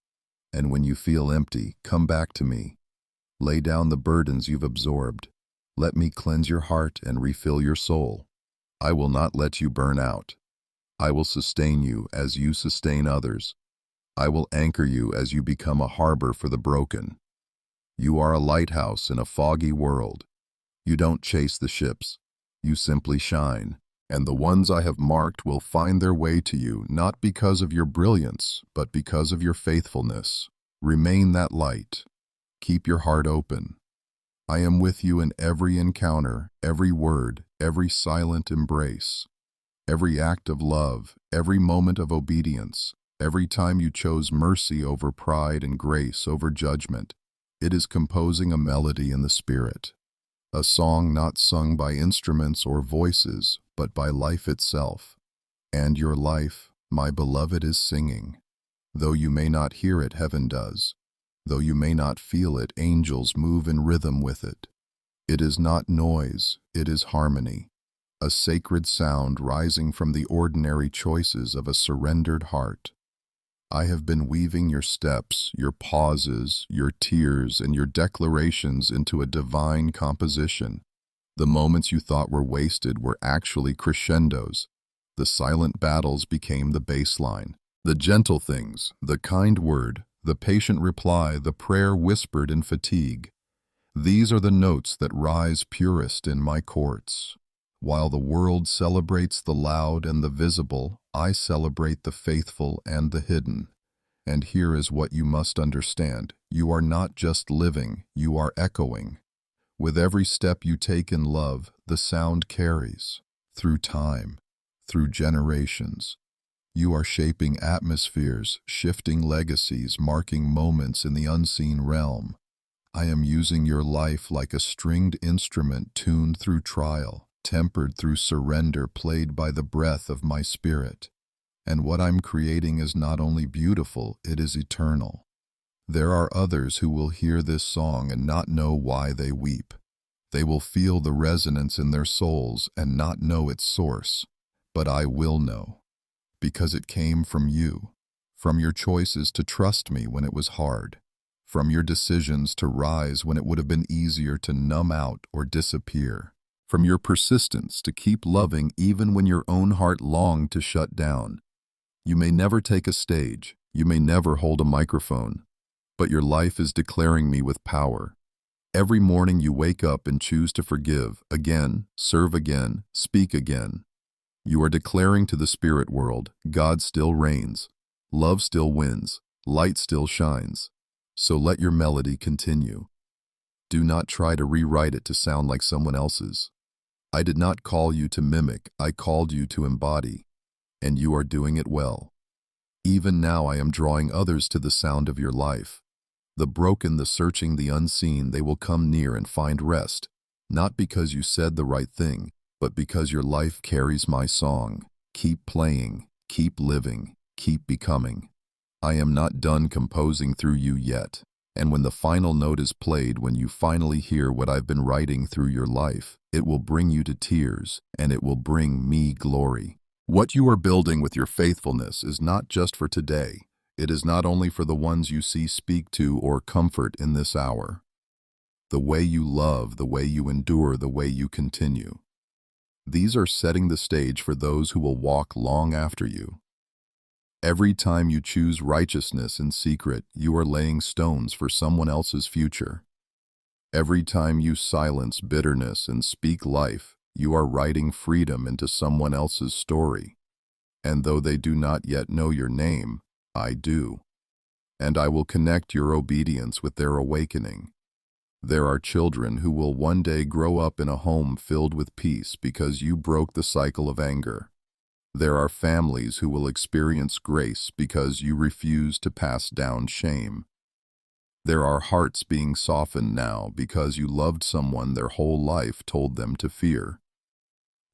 And when you feel empty, come back to me. Lay down the burdens you've absorbed. Let me cleanse your heart and refill your soul. I will not let you burn out. I will sustain you as you sustain others. I will anchor you as you become a harbor for the broken. You are a lighthouse in a foggy world. You don't chase the ships. You simply shine. And the ones I have marked will find their way to you, not because of your brilliance, but because of your faithfulness. Remain that light. Keep your heart open. I am with you in every encounter, every word, every silent embrace, every act of love, every moment of obedience, every time you chose mercy over pride and grace over judgment. It is composing a melody in the spirit. A song not sung by instruments or voices, but by life itself. And your life, my beloved, is singing. Though you may not hear it, heaven does. Though you may not feel it, angels move in rhythm with it. It is not noise, it is harmony. A sacred sound rising from the ordinary choices of a surrendered heart. I have been weaving your steps, your pauses, your tears, and your declarations into a divine composition. The moments you thought were wasted were actually crescendos. The silent battles became the baseline. The gentle things, the kind word, the patient reply, the prayer whispered in fatigue. These are the notes that rise purest in my courts. While the world celebrates the loud and the visible, I celebrate the faithful and the hidden. And here is what you must understand. You are not just living, you are echoing. With every step you take in love, the sound carries. Through time, through generations. You are shaping atmospheres, shifting legacies, marking moments in the unseen realm. I am using your life like a stringed instrument tuned through trial, tempered through surrender, played by the breath of my spirit. And what I'm creating is not only beautiful, it is eternal. There are others who will hear this song and not know why they weep. They will feel the resonance in their souls and not know its source. But I will know, because it came from you, from your choices to trust me when it was hard, from your decisions to rise when it would have been easier to numb out or disappear, from your persistence to keep loving even when your own heart longed to shut down. You may never take a stage, you may never hold a microphone, but your life is declaring me with power. Every morning you wake up and choose to forgive again, serve again, speak again. You are declaring to the spirit world, God still reigns, love still wins, light still shines. So let your melody continue. Do not try to rewrite it to sound like someone else's. I did not call you to mimic, I called you to embody. And you are doing it well. Even now I am drawing others to the sound of your life. The broken, the searching, the unseen, they will come near and find rest, not because you said the right thing, but because your life carries my song. Keep playing, keep living, keep becoming. I am not done composing through you yet. And when the final note is played, when you finally hear what I've been writing through your life, it will bring you to tears, and it will bring me glory. What you are building with your faithfulness is not just for today. It is not only for the ones you see, speak to, or comfort in this hour. The way you love, the way you endure, the way you continue. These are setting the stage for those who will walk long after you. Every time you choose righteousness in secret, you are laying stones for someone else's future. Every time you silence bitterness and speak life, you are writing freedom into someone else's story. And though they do not yet know your name, I do. And I will connect your obedience with their awakening. There are children who will one day grow up in a home filled with peace because you broke the cycle of anger. There are families who will experience grace because you refuse to pass down shame. There are hearts being softened now because you loved someone their whole life told them to fear.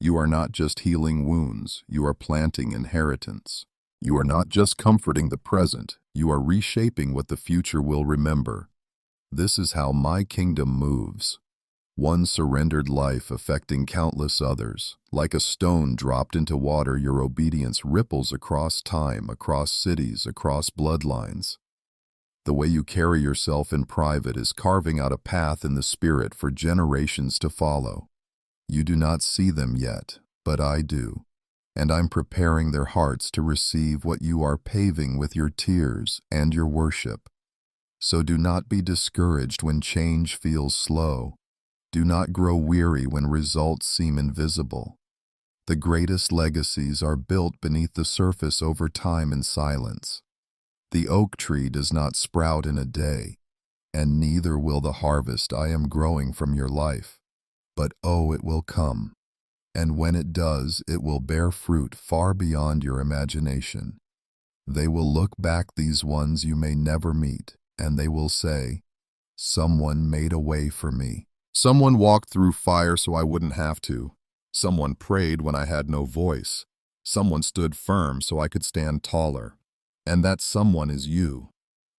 You are not just healing wounds, you are planting inheritance. You are not just comforting the present, you are reshaping what the future will remember. This is how my kingdom moves. One surrendered life affecting countless others. Like a stone dropped into water, your obedience ripples across time, across cities, across bloodlines. The way you carry yourself in private is carving out a path in the spirit for generations to follow. You do not see them yet, but I do. And I'm preparing their hearts to receive what you are paving with your tears and your worship. So do not be discouraged when change feels slow. Do not grow weary when results seem invisible. The greatest legacies are built beneath the surface over time in silence. The oak tree does not sprout in a day, and neither will the harvest I am growing from your life. But oh, it will come. And when it does, it will bear fruit far beyond your imagination. They will look back, these ones you may never meet, and they will say, "Someone made a way for me. Someone walked through fire so I wouldn't have to. Someone prayed when I had no voice. Someone stood firm so I could stand taller. And that someone is you.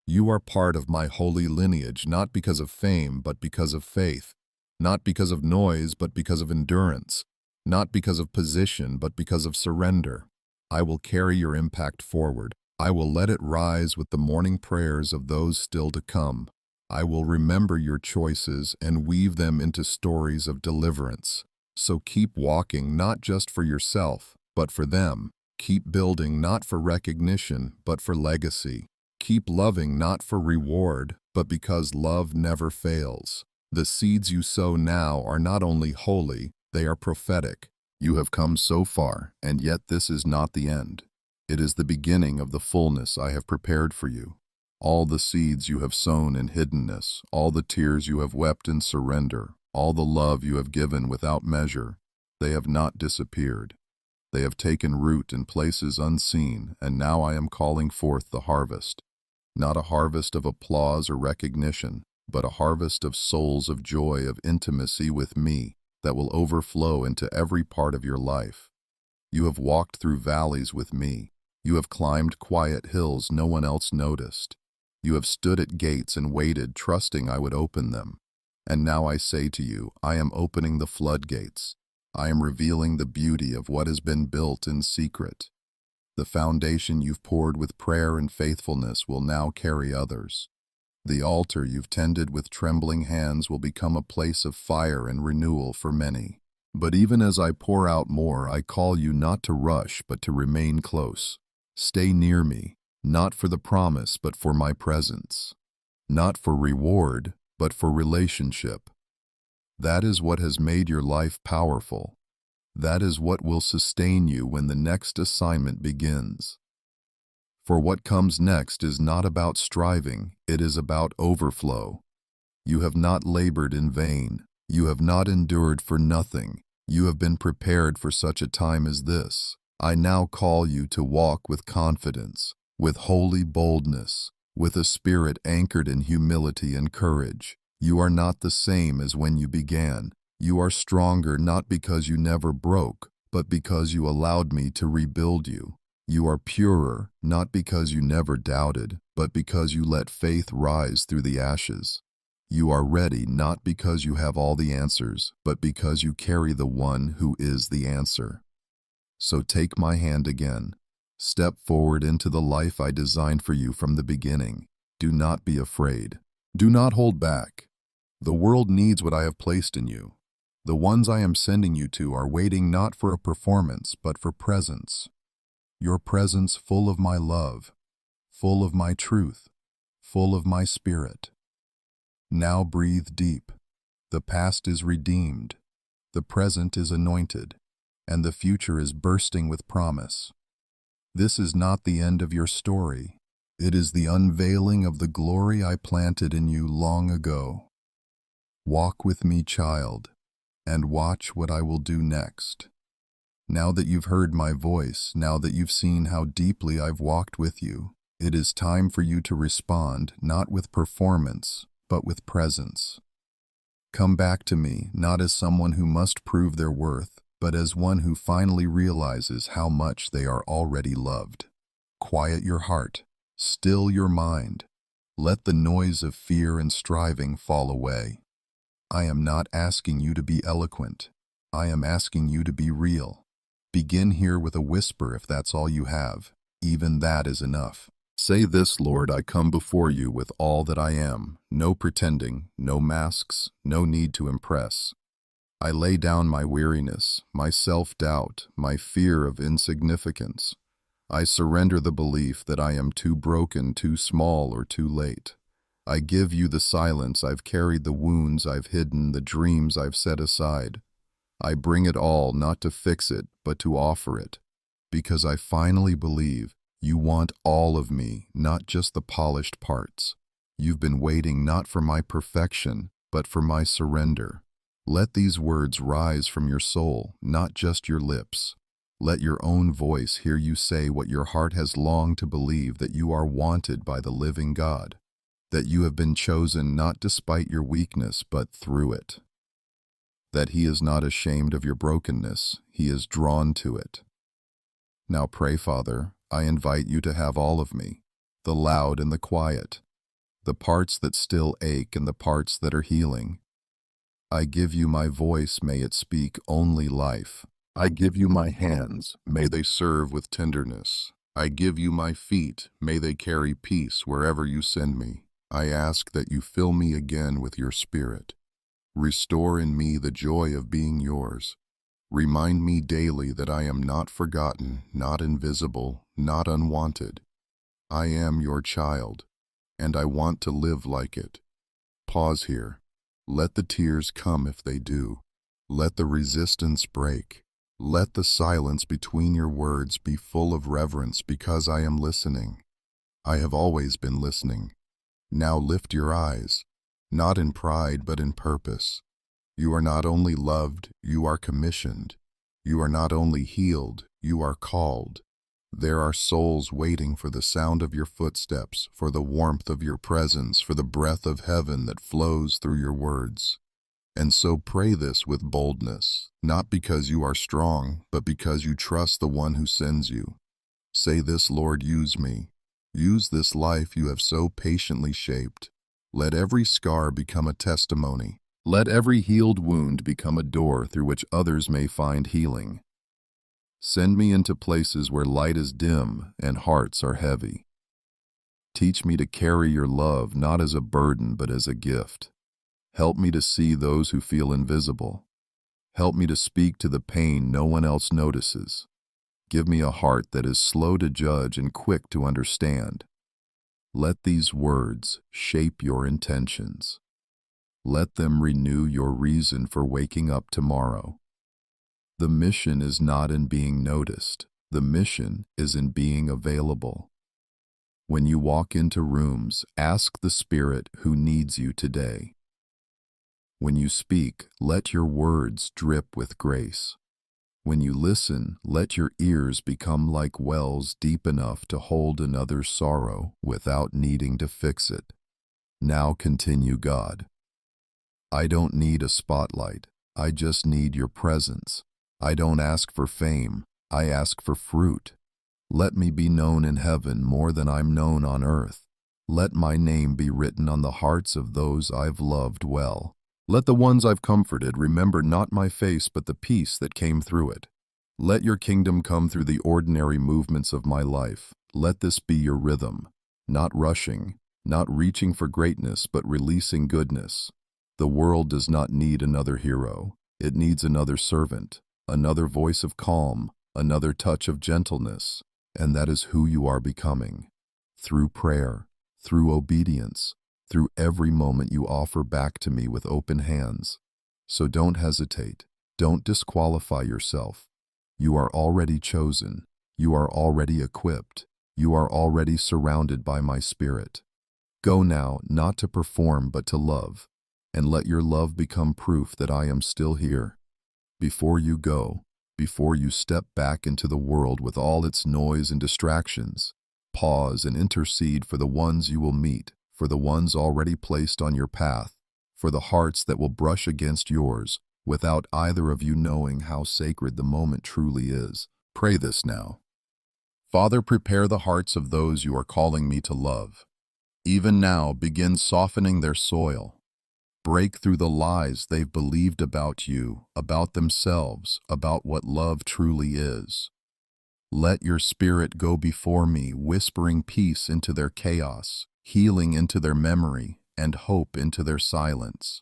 You are part of my holy lineage, not because of fame, but because of faith. Not because of noise, but because of endurance. Not because of position, but because of surrender. I will carry your impact forward. I will let it rise with the morning prayers of those still to come. I will remember your choices and weave them into stories of deliverance. So keep walking, not just for yourself, but for them. Keep building, not for recognition, but for legacy. Keep loving, not for reward, but because love never fails. The seeds you sow now are not only holy, they are prophetic. You have come so far, and yet this is not the end. It is the beginning of the fullness I have prepared for you. All the seeds you have sown in hiddenness, all the tears you have wept in surrender, all the love you have given without measure, they have not disappeared. They have taken root in places unseen, and now I am calling forth the harvest. Not a harvest of applause or recognition, but a harvest of souls of joy, of intimacy with me that will overflow into every part of your life. You have walked through valleys with me. You have climbed quiet hills no one else noticed. You have stood at gates and waited, trusting I would open them. And now I say to you, I am opening the floodgates. I am revealing the beauty of what has been built in secret. The foundation you've poured with prayer and faithfulness will now carry others. The altar you've tended with trembling hands will become a place of fire and renewal for many. But even as I pour out more, I call you not to rush, but to remain close. Stay near me, not for the promise, but for my presence. Not for reward, but for relationship. That is what has made your life powerful. That is what will sustain you when the next assignment begins. For what comes next is not about striving, it is about overflow. You have not labored in vain. You have not endured for nothing. You have been prepared for such a time as this. I now call you to walk with confidence, with holy boldness, with a spirit anchored in humility and courage. You are not the same as when you began. You are stronger not because you never broke, but because you allowed me to rebuild you. You are purer not because you never doubted, but because you let faith rise through the ashes. You are ready not because you have all the answers, but because you carry the one who is the answer. So take my hand again. Step forward into the life I designed for you from the beginning. Do not be afraid. Do not hold back. The world needs what I have placed in you. The ones I am sending you to are waiting not for a performance, but for presence. Your presence full of my love, full of my truth, full of my spirit. Now breathe deep. The past is redeemed. The present is anointed, and the future is bursting with promise. This is not the end of your story. It is the unveiling of the glory I planted in you long ago. Walk with me, child, and watch what I will do next. Now that you've heard my voice, now that you've seen how deeply I've walked with you, it is time for you to respond, not with performance, but with presence. Come back to me, not as someone who must prove their worth, but as one who finally realizes how much they are already loved. Quiet your heart. Still your mind. Let the noise of fear and striving fall away. I am not asking you to be eloquent. I am asking you to be real. Begin here with a whisper if that's all you have. Even that is enough. Say this, Lord, I come before you with all that I am. No pretending, no masks, no need to impress. I lay down my weariness, my self-doubt, my fear of insignificance. I surrender the belief that I am too broken, too small, or too late. I give you the silence I've carried, the wounds I've hidden, the dreams I've set aside. I bring it all not to fix it, but to offer it, because I finally believe you want all of me, not just the polished parts. You've been waiting not for my perfection, but for my surrender. Let these words rise from your soul, not just your lips. Let your own voice hear you say what your heart has longed to believe, that you are wanted by the living God, that you have been chosen not despite your weakness, but through it, that He is not ashamed of your brokenness, He is drawn to it. Now pray, Father, I invite you to have all of me, the loud and the quiet, the parts that still ache and the parts that are healing. I give you my voice, may it speak only life. I give you my hands, may they serve with tenderness. I give you my feet, may they carry peace wherever you send me. I ask that you fill me again with your Spirit. Restore in me the joy of being yours. Remind me daily that I am not forgotten, not invisible, not unwanted. I am your child, and I want to live like it. Pause here. Let the tears come if they do. Let the resistance break. Let the silence between your words be full of reverence, because I am listening. I have always been listening. Now lift your eyes, not in pride but in purpose. You are not only loved, you are commissioned. You are not only healed, you are called. There are souls waiting for the sound of your footsteps, for the warmth of your presence, for the breath of heaven that flows through your words. And so pray this with boldness, not because you are strong, but because you trust the one who sends you. Say this, Lord, use me. Use this life you have so patiently shaped. Let every scar become a testimony. Let every healed wound become a door through which others may find healing. Send me into places where light is dim and hearts are heavy. Teach me to carry your love not as a burden but as a gift. Help me to see those who feel invisible. Help me to speak to the pain no one else notices. Give me a heart that is slow to judge and quick to understand. Let these words shape your intentions. Let them renew your reason for waking up tomorrow. The mission is not in being noticed. The mission is in being available. When you walk into rooms, ask the Spirit who needs you today. When you speak, let your words drip with grace. When you listen, let your ears become like wells deep enough to hold another's sorrow without needing to fix it. Now continue, God. I don't need a spotlight. I just need your presence. I don't ask for fame. I ask for fruit. Let me be known in heaven more than I'm known on earth. Let my name be written on the hearts of those I've loved well. Let the ones I've comforted remember not my face but the peace that came through it. Let your kingdom come through the ordinary movements of my life. Let this be your rhythm, not rushing, not reaching for greatness but releasing goodness. The world does not need another hero. It needs another servant, another voice of calm, another touch of gentleness, and that is who you are becoming. Through prayer, through obedience, through every moment you offer back to me with open hands. So don't hesitate. Don't disqualify yourself. You are already chosen. You are already equipped. You are already surrounded by my Spirit. Go now, not to perform but to love, and let your love become proof that I am still here. Before you go, before you step back into the world with all its noise and distractions, pause and intercede for the ones you will meet, for the ones already placed on your path, for the hearts that will brush against yours, without either of you knowing how sacred the moment truly is. Pray this now. Father, prepare the hearts of those you are calling me to love. Even now, begin softening their soil. Break through the lies they've believed about you, about themselves, about what love truly is. Let your Spirit go before me, whispering peace into their chaos, healing into their memory, and hope into their silence.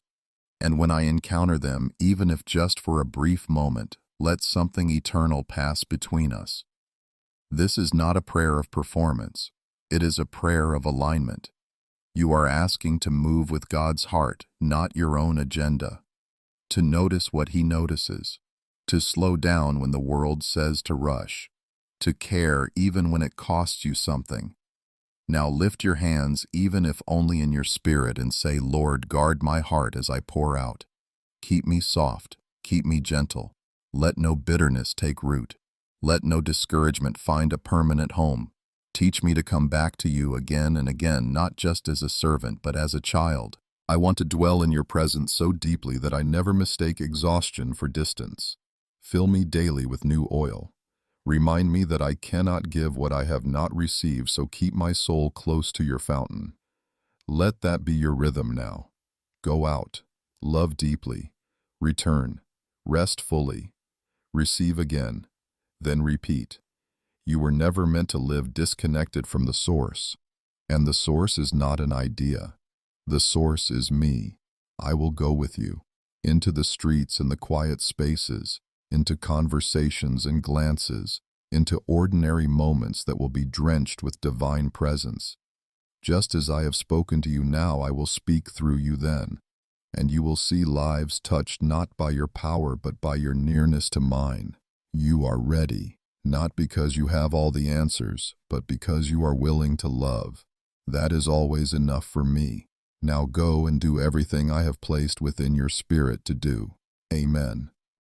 And when I encounter them, even if just for a brief moment, let something eternal pass between us. This is not a prayer of performance. It is a prayer of alignment. You are asking to move with God's heart, not your own agenda. To notice what He notices. To slow down when the world says to rush. To care even when it costs you something. Now lift your hands, even if only in your spirit, and say, Lord, guard my heart as I pour out. Keep me soft, keep me gentle. Let no bitterness take root. Let no discouragement find a permanent home. Teach me to come back to you again and again, not just as a servant, but as a child. I want to dwell in your presence so deeply that I never mistake exhaustion for distance. Fill me daily with new oil. Remind me that I cannot give what I have not received, so keep my soul close to your fountain. Let that be your rhythm now. Go out, love deeply, return, rest fully, receive again, then repeat. You were never meant to live disconnected from the source. And the source is not an idea. The source is me. I will go with you, into the streets and the quiet spaces, into conversations and glances, into ordinary moments that will be drenched with divine presence. Just as I have spoken to you now, I will speak through you then, and you will see lives touched not by your power but by your nearness to mine. You are ready. Not because you have all the answers, but because you are willing to love. That is always enough for me. Now go and do everything I have placed within your spirit to do. Amen.